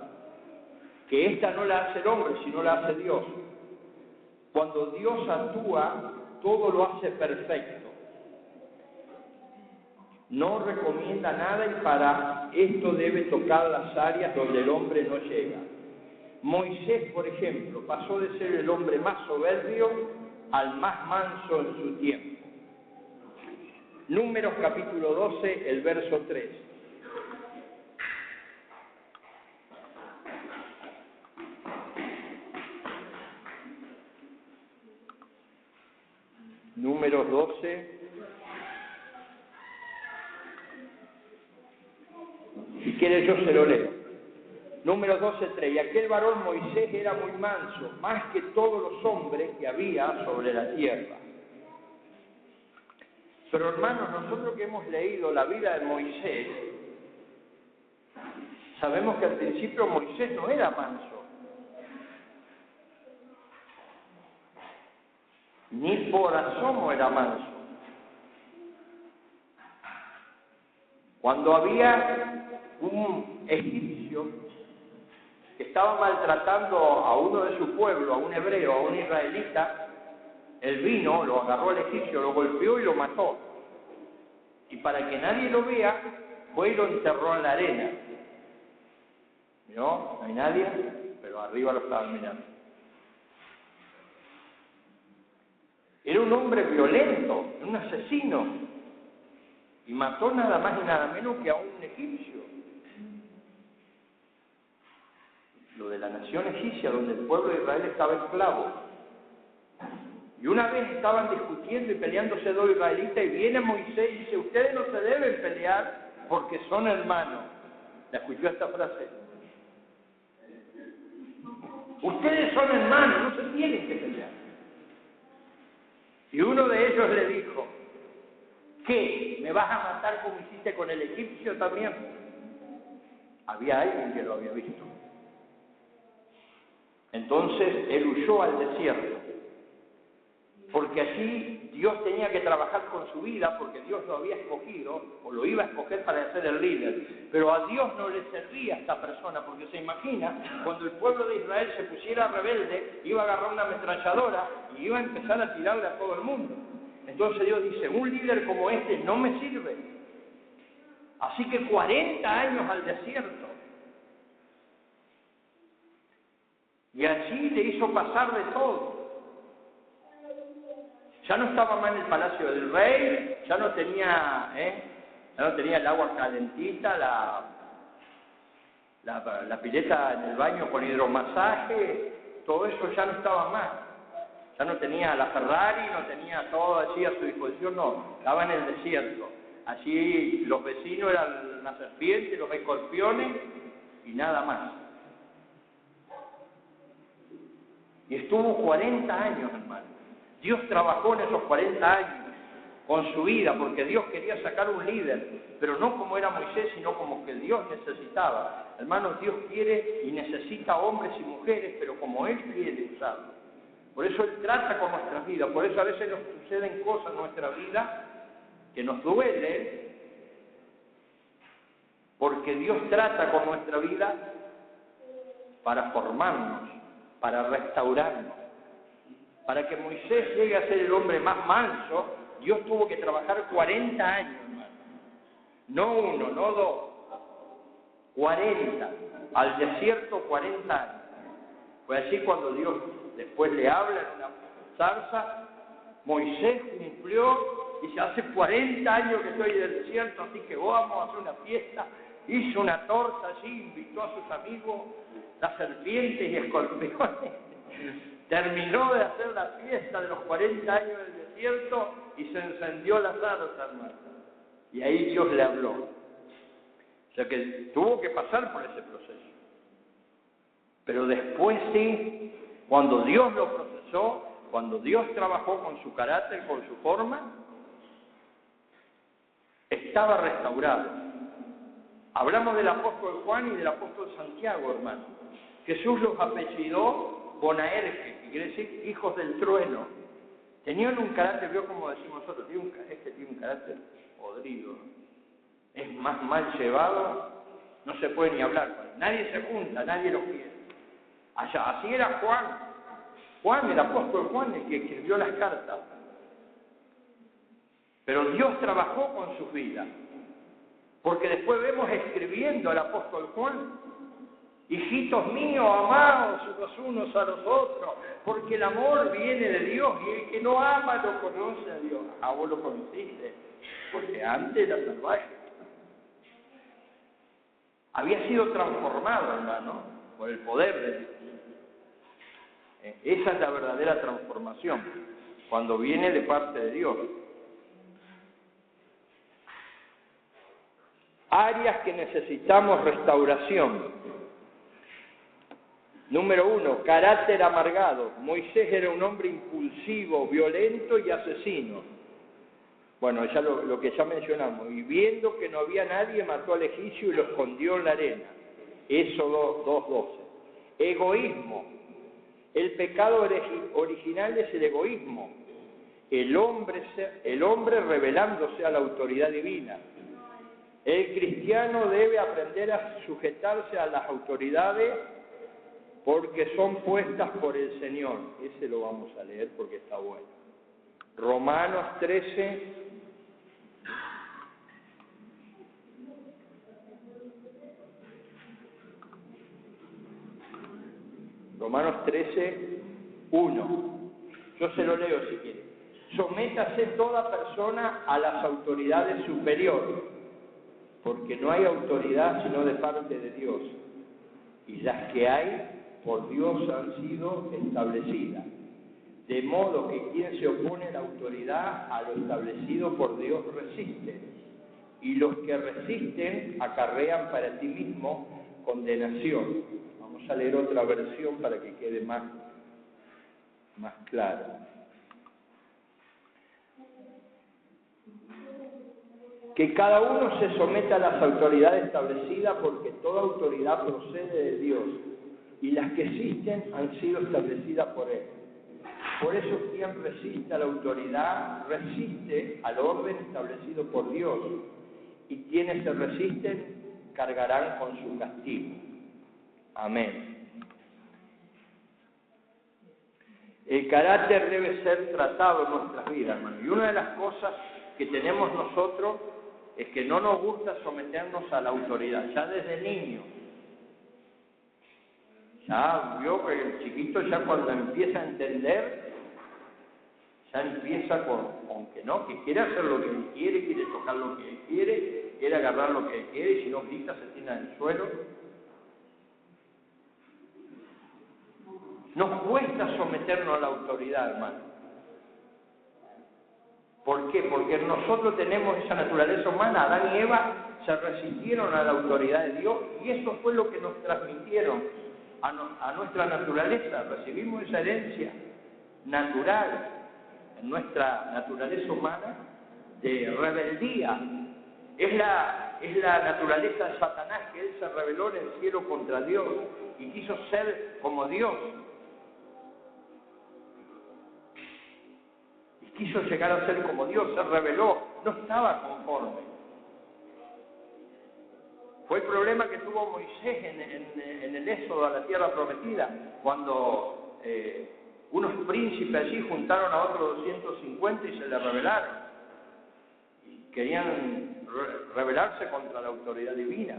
Que esta no la hace el hombre, sino la hace Dios. Cuando Dios actúa, todo lo hace perfecto. No recomienda nada y para esto debe tocar las áreas donde el hombre no llega. Moisés, por ejemplo, pasó de ser el hombre más soberbio al más manso en su tiempo. Números capítulo 12, el verso 3. Números 12. Si quiere yo se lo leo. Números 12:3. Y aquel varón Moisés era muy manso, más que todos los hombres que había sobre la tierra. Pero hermanos, nosotros que hemos leído la vida de Moisés, sabemos que al principio Moisés no era manso. Ni por asomo era manso. Cuando había un egipcio que estaba maltratando a uno de su pueblo, a un hebreo, a un israelita, Él vino, lo agarró al egipcio, lo golpeó y lo mató. Y para que nadie lo vea, fue y lo enterró en la arena. ¿No? No hay nadie, pero arriba lo estaban mirando. Era un hombre violento, un asesino. Y mató nada más y nada menos que a un egipcio. Lo de la nación egipcia, donde el pueblo de Israel estaba esclavo. Y una vez estaban discutiendo y peleándose dos israelitas y viene Moisés y dice, ustedes no se deben pelear porque son hermanos. ¿La escuchó esta frase? Ustedes son hermanos, no se tienen que pelear. Y uno de ellos le dijo, ¿qué? ¿Me vas a matar como hiciste con el egipcio también? Había alguien que lo había visto. Entonces él huyó al desierto, porque allí Dios tenía que trabajar con su vida, porque Dios lo había escogido, o lo iba a escoger para ser el líder. Pero a Dios no le servía a esta persona, porque se imagina, cuando el pueblo de Israel se pusiera rebelde, iba a agarrar una ametralladora y iba a empezar a tirarle a todo el mundo. Entonces Dios dice, un líder como este no me sirve. Así que 40 años al desierto. Y allí le hizo pasar de todo. Ya no estaba más en el palacio del rey, ya no tenía el agua calentita, la pileta en el baño con hidromasaje, todo eso ya no estaba más. Ya no tenía la Ferrari, no tenía todo allí a su disposición, no, estaba en el desierto. Allí los vecinos eran las serpientes, los escorpiones y nada más. Y estuvo 40 años, hermano. Dios trabajó en esos 40 años con su vida, porque Dios quería sacar un líder, pero no como era Moisés, sino como que Dios necesitaba. Hermanos, Dios quiere y necesita hombres y mujeres, pero como Él quiere usarlos. Por eso Él trata con nuestras vidas, por eso a veces nos suceden cosas en nuestra vida que nos duelen, porque Dios trata con nuestra vida para formarnos, para restaurarnos. Para que Moisés llegue a ser el hombre más manso, Dios tuvo que trabajar 40 años, hermano. No uno, no dos, 40. Al desierto 40 años. Fue así cuando Dios después le habla en una zarza, Moisés cumplió, dice, hace 40 años que estoy en el desierto, así que vamos a hacer una fiesta. Hizo una torta allí, invitó a sus amigos, las serpientes y escorpiones. Terminó de hacer la fiesta de los 40 años del desierto y se encendió la zarza, hermano. Y ahí Dios le habló. O sea que tuvo que pasar por ese proceso. Pero después sí, cuando Dios lo procesó, cuando Dios trabajó con su carácter, con su forma, estaba restaurado. Hablamos del apóstol Juan y del apóstol Santiago, hermano. Jesús los apellidó Boanerges, que quiere decir hijos del trueno. Tenían un carácter, veo como decimos nosotros, tiene un carácter podrido. Es más mal llevado, no se puede ni hablar. Nadie se junta, nadie lo quiere. Así era Juan. Juan, el apóstol Juan, el que escribió las cartas. Pero Dios trabajó con sus vidas. Porque después vemos escribiendo al apóstol Juan, hijitos míos, amados los unos a los otros, porque el amor viene de Dios y el que no ama no conoce a Dios. A vos lo conociste, porque antes era salvaje. Había sido transformado, hermano, por el poder de Dios. Esa es la verdadera transformación, cuando viene de parte de Dios. Áreas que necesitamos restauración. Número 1, carácter amargado. Moisés era un hombre impulsivo, violento y asesino. Bueno, ya lo que ya mencionamos. Y viendo que no había nadie, mató al egipcio y lo escondió en la arena. Éxodo 2:12. Egoísmo. El pecado original es el egoísmo. El hombre rebelándose a la autoridad divina. El cristiano debe aprender a sujetarse a las autoridades porque son puestas por el Señor. Ese lo vamos a leer porque está bueno. Romanos 13, Romanos 13, 1. Yo se lo leo si quiere. Sométase toda persona a las autoridades superiores, porque no hay autoridad sino de parte de Dios, y las que hay por Dios han sido establecidas. De modo que quien se opone a la autoridad, a lo establecido por Dios, resiste. Y los que resisten acarrean para sí mismos condenación. Vamos a leer otra versión para que quede más claro. Que cada uno se someta a las autoridades establecidas, porque toda autoridad procede de Dios, y las que existen han sido establecidas por Él. Por eso quien resiste a la autoridad resiste al orden establecido por Dios, y quienes se resisten cargarán con su castigo. Amén. El carácter debe ser tratado en nuestras vidas, hermano. Y una de las cosas que tenemos nosotros es que no nos gusta someternos a la autoridad, ya desde niño. Ya vio que el chiquito ya cuando empieza a entender, ya empieza con que no, que quiere hacer lo que él quiere tocar lo que él quiere agarrar lo que él quiere, y si no grita se tira en el suelo. Nos cuesta someternos a la autoridad, hermano. ¿Por qué? Porque nosotros tenemos esa naturaleza humana. Adán y Eva se resistieron a la autoridad de Dios, y eso fue lo que nos transmitieron a nuestra naturaleza. Recibimos esa herencia natural en nuestra naturaleza humana de rebeldía. Es la naturaleza de Satanás, que él se rebeló en el cielo contra Dios y quiso ser como Dios. Quiso llegar a ser como Dios, se rebeló, no estaba conforme. Fue el problema que tuvo Moisés en el éxodo a la tierra prometida, cuando unos príncipes allí juntaron a otros 250 y se le rebelaron. Y querían rebelarse contra la autoridad divina.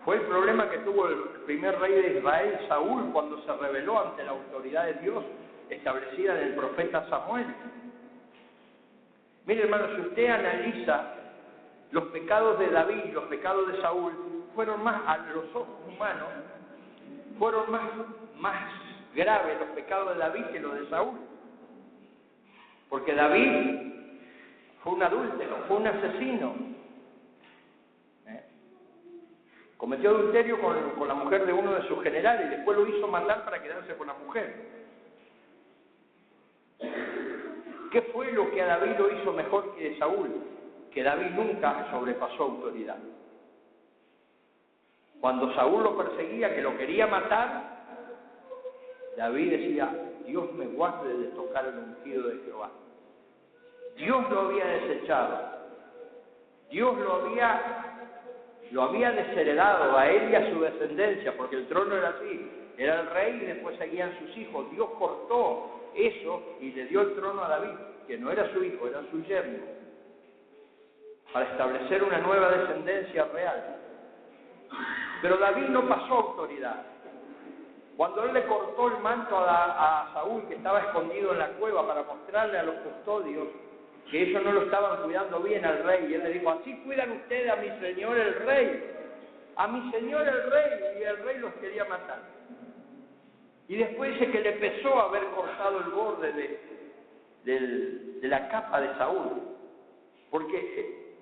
Fue el problema que tuvo el primer rey de Israel, Saúl, cuando se rebeló ante la autoridad de Dios establecida en el profeta Samuel. Mire, hermano, si usted analiza los pecados de David y los pecados de Saúl, fueron más, a los ojos humanos, fueron más graves los pecados de David que los de Saúl. Porque David fue un adúltero, fue un asesino. Cometió adulterio con la mujer de uno de sus generales, y después lo hizo matar para quedarse con la mujer. ¿Qué fue lo que a David lo hizo mejor que Saúl? Que David nunca sobrepasó autoridad. Cuando Saúl lo perseguía, que lo quería matar, David decía: Dios me guarde de tocar el ungido de Jehová. Dios lo había desechado. Dios lo había desheredado a él y a su descendencia, porque el trono era así. Era el rey y después seguían sus hijos. Dios cortó eso y le dio el trono a David, que no era su hijo, era su yerno, para establecer una nueva descendencia real. Pero David no pasó autoridad. Cuando él le cortó el manto a Saúl, que estaba escondido en la cueva, para mostrarle a los custodios que ellos no lo estaban cuidando bien al rey, y él le dijo: así cuidan ustedes a mi señor el rey, a mi señor el rey, y el rey los quería matar. Y después dice que le pesó haber cortado el borde de la capa de Saúl, porque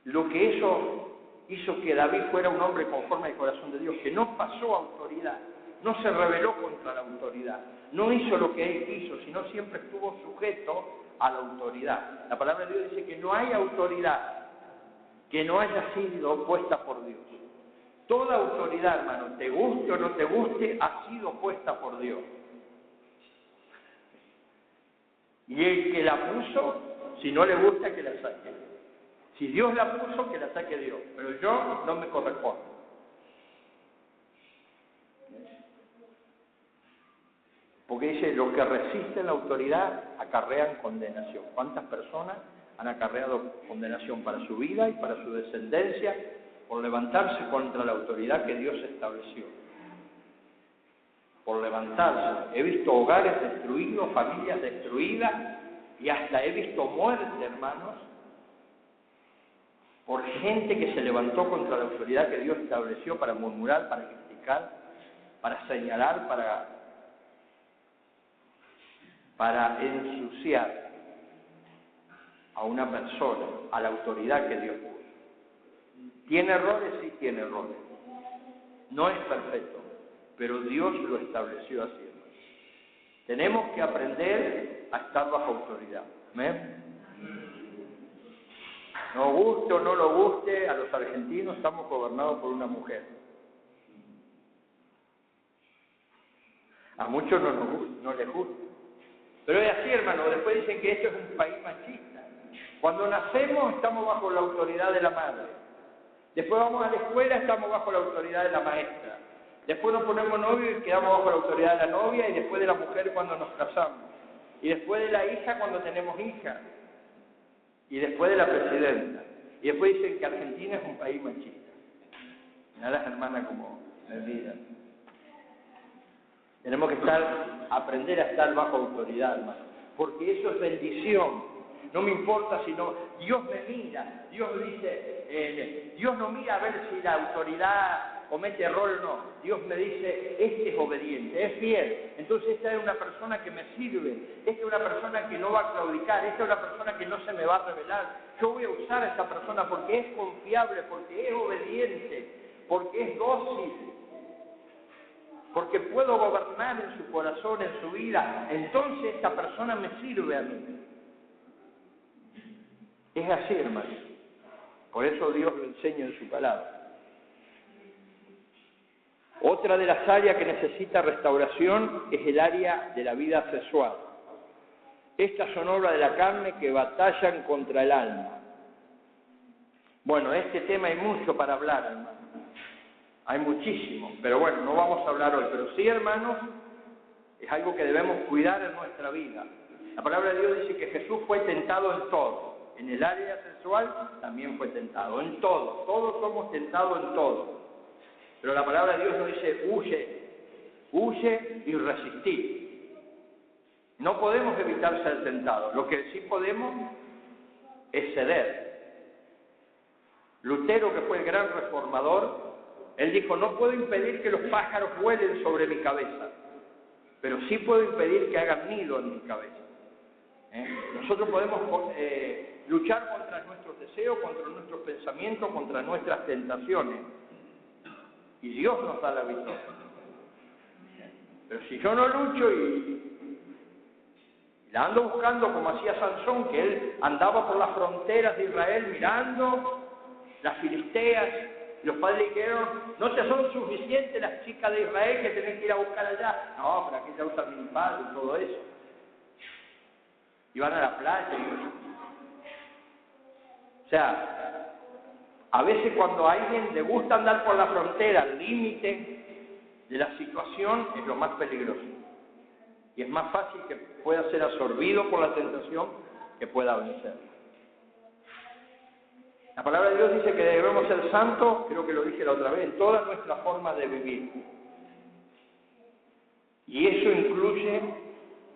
lo que eso hizo que David fuera un hombre conforme al corazón de Dios, que no pasó autoridad, no se rebeló contra la autoridad, no hizo lo que él quiso, sino siempre estuvo sujeto a la autoridad. La palabra de Dios dice que no hay autoridad que no haya sido puesta por Dios. Toda autoridad, hermano, te guste o no te guste, ha sido puesta por Dios. Y el que la puso, si no le gusta, que la saque. Si Dios la puso, que la saque Dios. Pero yo no me correspondo. Porque dice dice, los que resisten la autoridad acarrean condenación. ¿Cuántas personas han acarreado condenación para su vida y para su descendencia por levantarse contra la autoridad que Dios estableció? Por levantarse. He visto hogares destruidos, familias destruidas, y hasta he visto muerte, hermanos, por gente que se levantó contra la autoridad que Dios estableció para murmurar, para criticar, para señalar, para ensuciar a una persona, a la autoridad que Dios puso. ¿Tiene errores? Sí, tiene errores. No es perfecto, pero Dios lo estableció así. Tenemos que aprender a estar bajo autoridad. ¿Amén? Nos guste o no nos guste, a los argentinos estamos gobernados por una mujer. A muchos no les gusta. Pero es así, hermano. Después dicen que esto es un país machista. Cuando nacemos estamos bajo la autoridad de la madre. Después vamos a la escuela, estamos bajo la autoridad de la maestra. Después nos ponemos novios y quedamos bajo la autoridad de la novia, y después de la mujer cuando nos casamos. Y después de la hija cuando tenemos hija. Y después de la presidenta. Y después dicen que Argentina es un país machista. Mirá las hermanas como me miran. Tenemos que aprender a estar bajo autoridad, hermano. Porque eso es bendición. No me importa si no, Dios me mira. Dios dice, Dios no mira a ver si la autoridad comete error o no. Dios me dice, este es obediente, es fiel. Entonces esta es una persona que me sirve. Esta es una persona que no va a claudicar. Esta es una persona que no se me va a rebelar. Yo voy a usar a esta persona porque es confiable, porque es obediente, porque es dócil, porque puedo gobernar en su corazón, en su vida. Entonces esta persona me sirve a mí. Es así, hermano. Por eso Dios lo enseña en su palabra. Otra de las áreas que necesita restauración es el área de la vida sexual. Estas son obras de la carne que batallan contra el alma. Bueno, de este tema hay mucho para hablar, hermano. Hay muchísimo, pero bueno, no vamos a hablar hoy. Pero sí, hermanos, es algo que debemos cuidar en nuestra vida. La palabra de Dios dice que Jesús fue tentado en todo. En el área sexual también fue tentado, en todo. Todos somos tentados en todo. Pero la palabra de Dios nos dice, huye y resistí. No podemos evitar ser tentados. Lo que sí podemos es ceder. Lutero, que fue el gran reformador, él dijo, no puedo impedir que los pájaros vuelen sobre mi cabeza, pero sí puedo impedir que hagan nido en mi cabeza. Nosotros podemos luchar contra nuestros deseos, contra nuestros pensamientos, contra nuestras tentaciones. Y Dios nos da la victoria. Pero si yo no lucho y la ando buscando como hacía Sansón, que él andaba por las fronteras de Israel mirando las filisteas, y los padres dijeron, no te son suficientes las chicas de Israel que tenés que ir a buscar allá. No, pero aquí ya usan minifalda y todo eso. Y van a la playa. O sea, a veces cuando a alguien le gusta andar por la frontera, al límite de la situación, es lo más peligroso. Y es más fácil que pueda ser absorbido por la tentación que pueda vencer. La palabra de Dios dice que debemos ser santos, creo que lo dije la otra vez, en todas nuestras formas de vivir. Y eso incluye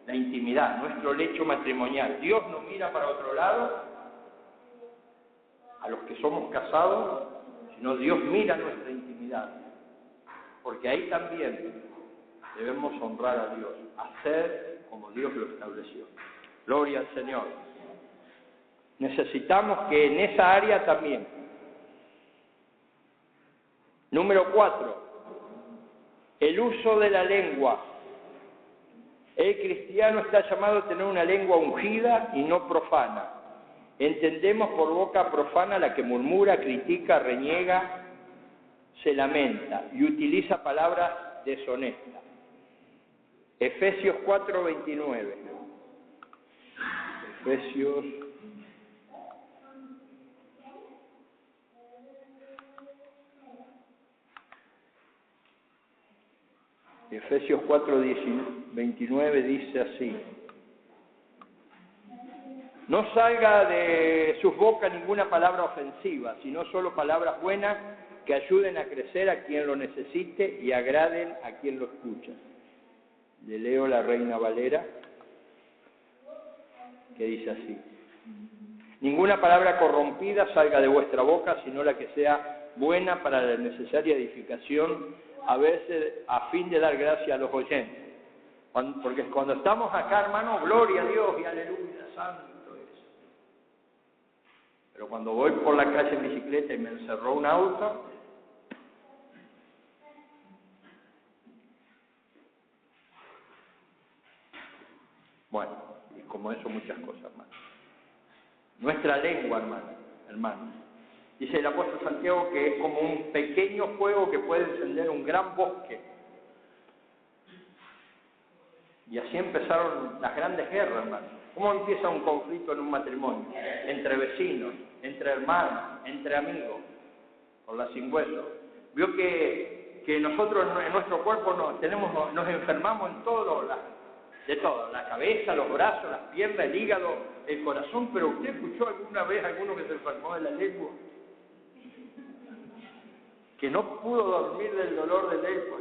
la intimidad, nuestro lecho matrimonial. Dios no mira para otro lado a los que somos casados, sino Dios mira nuestra intimidad. Porque ahí también debemos honrar a Dios, hacer como Dios lo estableció. Gloria al Señor. Necesitamos que en esa área también. Número 4, el uso de la lengua. El cristiano está llamado a tener una lengua ungida y no profana. Entendemos por boca profana la que murmura, critica, reniega, se lamenta y utiliza palabras deshonestas. Efesios 4:29. Efesios 4:29. Y Efesios 4:29 dice así: no salga de sus bocas ninguna palabra ofensiva, sino solo palabras buenas que ayuden a crecer a quien lo necesite y agraden a quien lo escucha. Le leo la Reina Valera, que dice así: ninguna palabra corrompida salga de vuestra boca, sino la que sea buena para la necesaria edificación, a veces a fin de dar gracia a los oyentes. Porque cuando estamos acá, hermano, gloria a Dios y aleluya, santo es. Pero cuando voy por la calle en bicicleta y me encerró un auto, bueno, y como eso muchas cosas más. Nuestra lengua, hermano. Dice el apóstol Santiago que es como un pequeño fuego que puede encender un gran bosque. Y así empezaron las grandes guerras, hermano. ¿Cómo empieza un conflicto en un matrimonio? Entre vecinos, entre hermanos, entre amigos, por la sin hueso. Vio que nosotros en nuestro cuerpo nos enfermamos en de todo, la cabeza, los brazos, las piernas, el hígado, el corazón, pero ¿usted escuchó alguna vez a alguno que se enfermó de la lengua? Que no pudo dormir del dolor de lengua.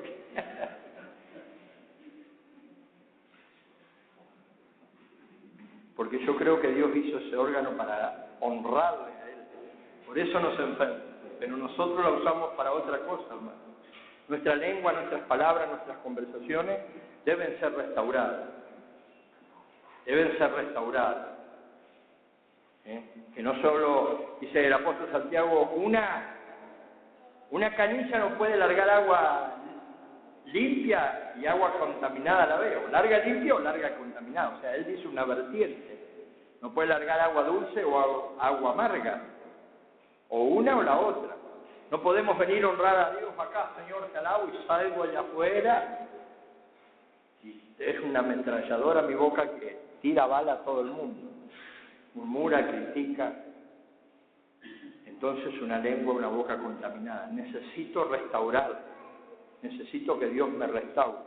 Porque yo creo que Dios hizo ese órgano para honrarle a Él. Por eso nos enferma, pero nosotros la usamos para otra cosa, hermano. Nuestra lengua, nuestras palabras, nuestras conversaciones deben ser restauradas. Deben ser restauradas. Que no solo, dice el apóstol Santiago, una canilla no puede largar agua limpia y agua contaminada a la vez, o larga limpia o larga contaminada. O sea, él dice una vertiente. No puede largar agua dulce o agua amarga, o una o la otra. No podemos venir a honrar a Dios acá, Señor, te alabo, y salgo allá afuera y es una ametralladora mi boca que tira bala a todo el mundo, murmura, critica. Entonces una lengua, una boca contaminada. Necesito restaurar, necesito que Dios me restaure.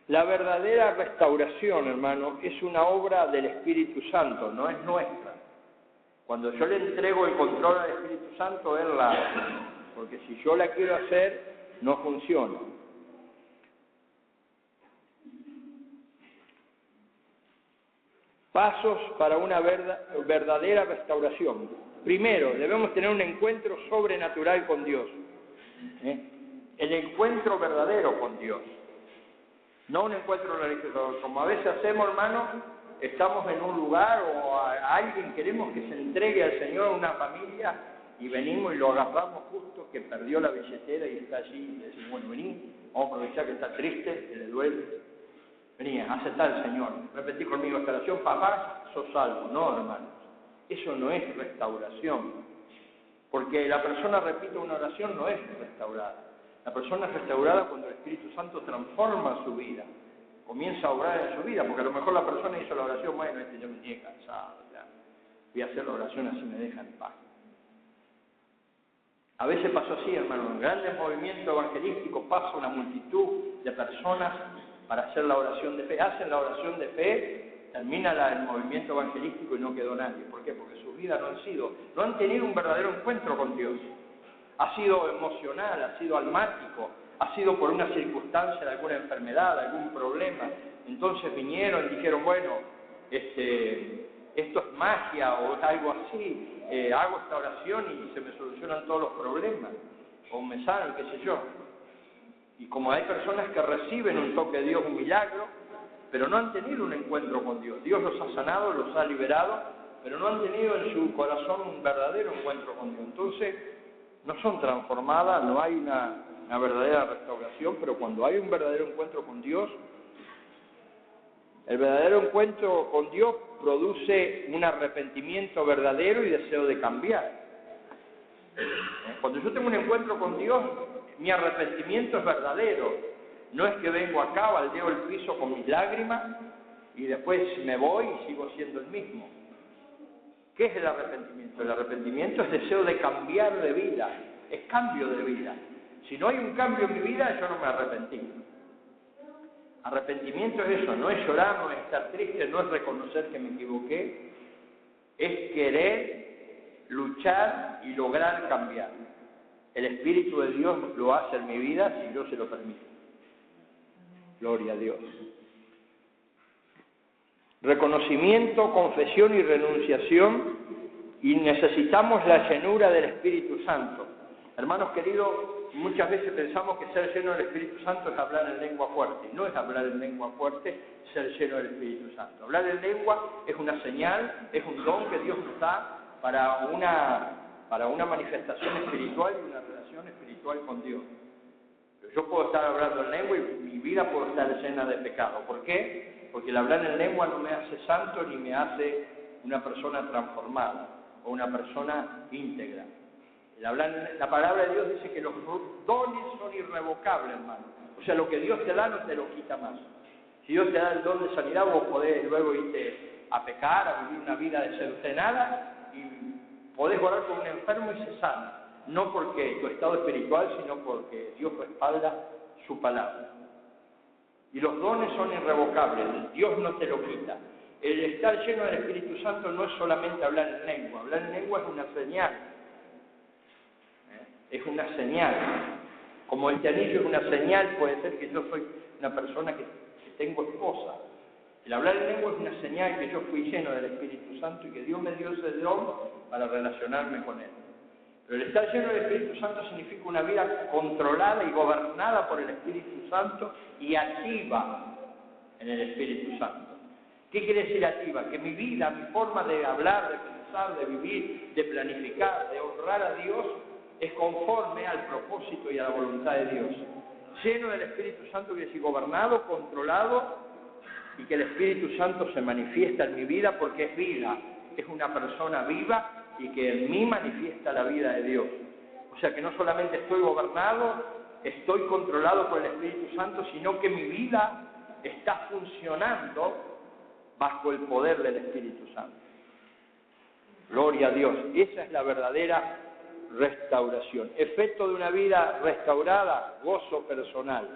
La verdadera restauración, hermano, es una obra del Espíritu Santo, no es nuestra. Cuando yo le entrego el control al Espíritu Santo, Él la hace. Porque si yo la quiero hacer, no funciona. Pasos para una verdadera restauración. Primero, debemos tener un encuentro sobrenatural con Dios. El encuentro verdadero con Dios. No un encuentro religioso. Como a veces hacemos, hermano, estamos en un lugar o a alguien queremos que se entregue al Señor, una familia, y venimos y lo agarramos justo que perdió la billetera y está allí y le decimos, bueno, vení, vamos a aprovechar que está triste, que le duele. Vení, aceptá al Señor. Repetí conmigo esta oración, papá, sos salvo. No, hermano, eso no es restauración. Porque la persona repite una oración, no es restaurada. La persona es restaurada cuando el Espíritu Santo transforma su vida, comienza a obrar en su vida, porque a lo mejor la persona hizo la oración, bueno, yo me tiene cansado, ya. Voy a hacer la oración así me dejan en paz. A veces pasó así, hermano, en grandes movimientos evangelísticos pasa una multitud de personas para hacer la oración de fe. Hacen la oración de fe, termina el movimiento evangelístico y no quedó nadie. ¿Por qué? Porque sus vidas no han tenido un verdadero encuentro con Dios. Ha sido emocional, ha sido almático, ha sido por una circunstancia de alguna enfermedad, algún problema. Entonces vinieron y dijeron, bueno, esto es magia o algo así, hago esta oración y se me solucionan todos los problemas, o me sanan, qué sé yo. Y como hay personas que reciben un toque de Dios, un milagro, pero no han tenido un encuentro con Dios. Dios los ha sanado, los ha liberado, pero no han tenido en su corazón un verdadero encuentro con Dios. Entonces, no son transformadas, no hay una verdadera restauración, pero cuando hay un verdadero encuentro con Dios, el verdadero encuentro con Dios produce un arrepentimiento verdadero y deseo de cambiar. Cuando yo tengo un encuentro con Dios, mi arrepentimiento es verdadero. No es que vengo acá, baldeo el piso con mis lágrimas y después me voy y sigo siendo el mismo. ¿Qué es el arrepentimiento? El arrepentimiento es deseo de cambiar de vida, es cambio de vida. Si no hay un cambio en mi vida, yo no me arrepentí. Arrepentimiento es eso, no es llorar, no es estar triste, no es reconocer que me equivoqué, es querer luchar y lograr cambiar. El Espíritu de Dios lo hace en mi vida si yo se lo permito. Gloria a Dios. Reconocimiento, confesión y renunciación, y necesitamos la llenura del Espíritu Santo. Hermanos queridos, muchas veces pensamos que ser lleno del Espíritu Santo es hablar en lengua fuerte. No es hablar en lengua fuerte, ser lleno del Espíritu Santo. Hablar en lengua es una señal, es un don que Dios nos da para una manifestación espiritual y una relación espiritual con Dios. Pero yo puedo estar hablando en lengua y mi vida puede estar llena de pecado. ¿Por qué? Porque el hablar en lengua no me hace santo ni me hace una persona transformada o una persona íntegra. La palabra de Dios dice que los dones son irrevocables, hermano. O sea, lo que Dios te da no te lo quita más. Si Dios te da el don de sanidad, vos podés luego irte a pecar, a vivir una vida desenfrenada y podés orar por un enfermo y se sana. No porque tu estado espiritual, sino porque Dios respalda su palabra. Y los dones son irrevocables, Dios no te lo quita. El estar lleno del Espíritu Santo no es solamente hablar en lengua. Hablar en lengua es una señal. Es una señal. Como este anillo es una señal, puede ser que yo soy una persona que tengo esposa. El hablar en lengua es una señal que yo fui lleno del Espíritu Santo y que Dios me dio ese don para relacionarme con Él. Pero el estar lleno del Espíritu Santo significa una vida controlada y gobernada por el Espíritu Santo y activa en el Espíritu Santo. ¿Qué quiere decir activa? Que mi vida, mi forma de hablar, de pensar, de vivir, de planificar, de honrar a Dios, es conforme al propósito y a la voluntad de Dios. Lleno del Espíritu Santo quiere decir gobernado, controlado, y que el Espíritu Santo se manifiesta en mi vida porque es vida, es una persona viva y que en mí manifiesta la vida de Dios. O sea que no solamente estoy gobernado, estoy controlado por el Espíritu Santo, sino que mi vida está funcionando bajo el poder del Espíritu Santo. Gloria a Dios. Esa es la verdadera restauración. Efecto de una vida restaurada, gozo personal.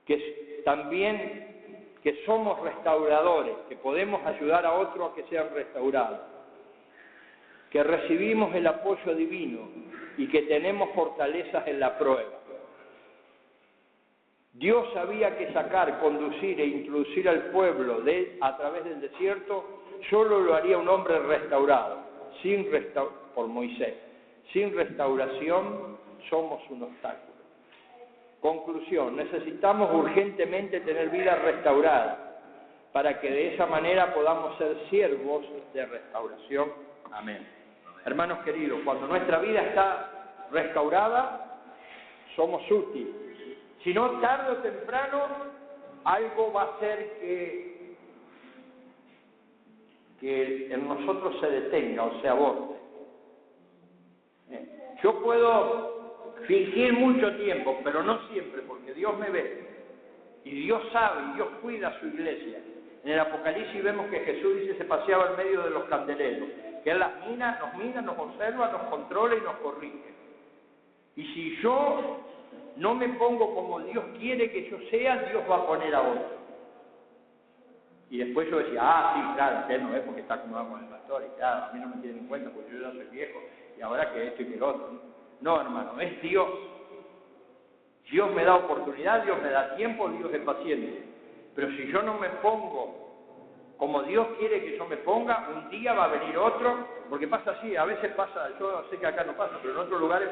Que también que somos restauradores, que podemos ayudar a otros a que sean restaurados. Que recibimos el apoyo divino y que tenemos fortalezas en la prueba. Dios sabía que sacar, conducir e introducir al pueblo a través del desierto solo lo haría un hombre restaurado, por Moisés. Sin restauración somos un obstáculo. Conclusión, necesitamos urgentemente tener vida restaurada para que de esa manera podamos ser siervos de restauración. Amén. Hermanos queridos, cuando nuestra vida está restaurada, somos útiles. Si no, tarde o temprano, algo va a hacer que en nosotros se detenga o se aborte. Yo puedo fingir mucho tiempo, pero no siempre, porque Dios me ve. Y Dios sabe, y Dios cuida a su iglesia. En el Apocalipsis vemos que Jesús dice se paseaba en medio de los candeleros, que Él nos mira, nos observa, nos controla y nos corrige. Y si yo no me pongo como Dios quiere que yo sea, Dios va a poner a otro. Y después yo decía, sí, claro, usted no es porque está acomodado con el pastor, y claro, a mí no me tienen en cuenta porque yo ya soy viejo, y ahora que esto y que el otro. No, hermano, es Dios. Dios me da oportunidad, Dios me da tiempo, Dios es paciente. Pero si yo no me pongo como Dios quiere que yo me ponga, un día va a venir otro, porque pasa así, a veces pasa, yo sé que acá no pasa, pero en otros lugares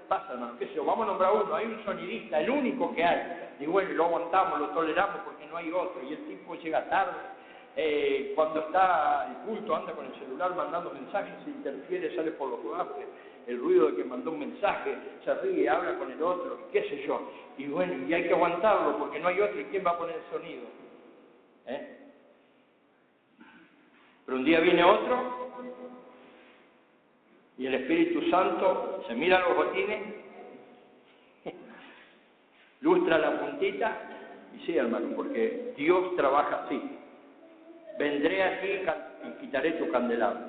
pasa, hermano, qué sé yo, vamos a nombrar uno, hay un sonidista, el único que hay, y bueno, lo aguantamos, lo toleramos porque no hay otro, y el tipo llega tarde, cuando está el culto anda con el celular mandando mensajes, se interfiere, sale por los gafes, el ruido de que mandó un mensaje, se ríe, habla con el otro, qué sé yo, y bueno, y hay que aguantarlo porque no hay otro, y ¿quién va a poner el sonido? Pero un día viene otro, y el Espíritu Santo se mira los botines, lustra la puntita, y sí, hermano, porque Dios trabaja así. Vendré aquí y quitaré tu candelabro.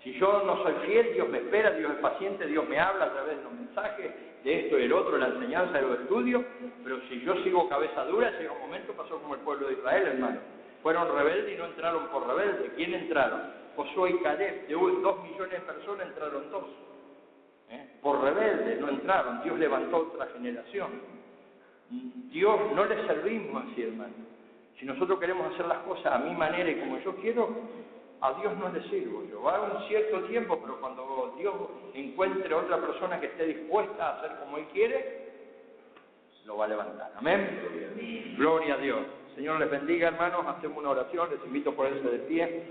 Si yo no soy fiel, Dios me espera, Dios es paciente, Dios me habla a través de los mensajes, de esto y el otro, la enseñanza, de los estudios, pero si yo sigo cabeza dura, llega un momento, pasó como el pueblo de Israel, hermano. Fueron rebeldes y no entraron por rebeldes. ¿Quién entraron? Josué y Caleb. De 2 millones de personas entraron 2. Por rebeldes no entraron. Dios levantó otra generación. Dios no le servimos así, hermano. Si nosotros queremos hacer las cosas a mi manera y como yo quiero, a Dios no le sirvo yo. Va a un cierto tiempo, pero cuando Dios encuentre otra persona que esté dispuesta a hacer como Él quiere, lo va a levantar. Amén. Gloria a Dios. Señor les bendiga, hermanos. Hacemos una oración. Les invito a ponerse de pie.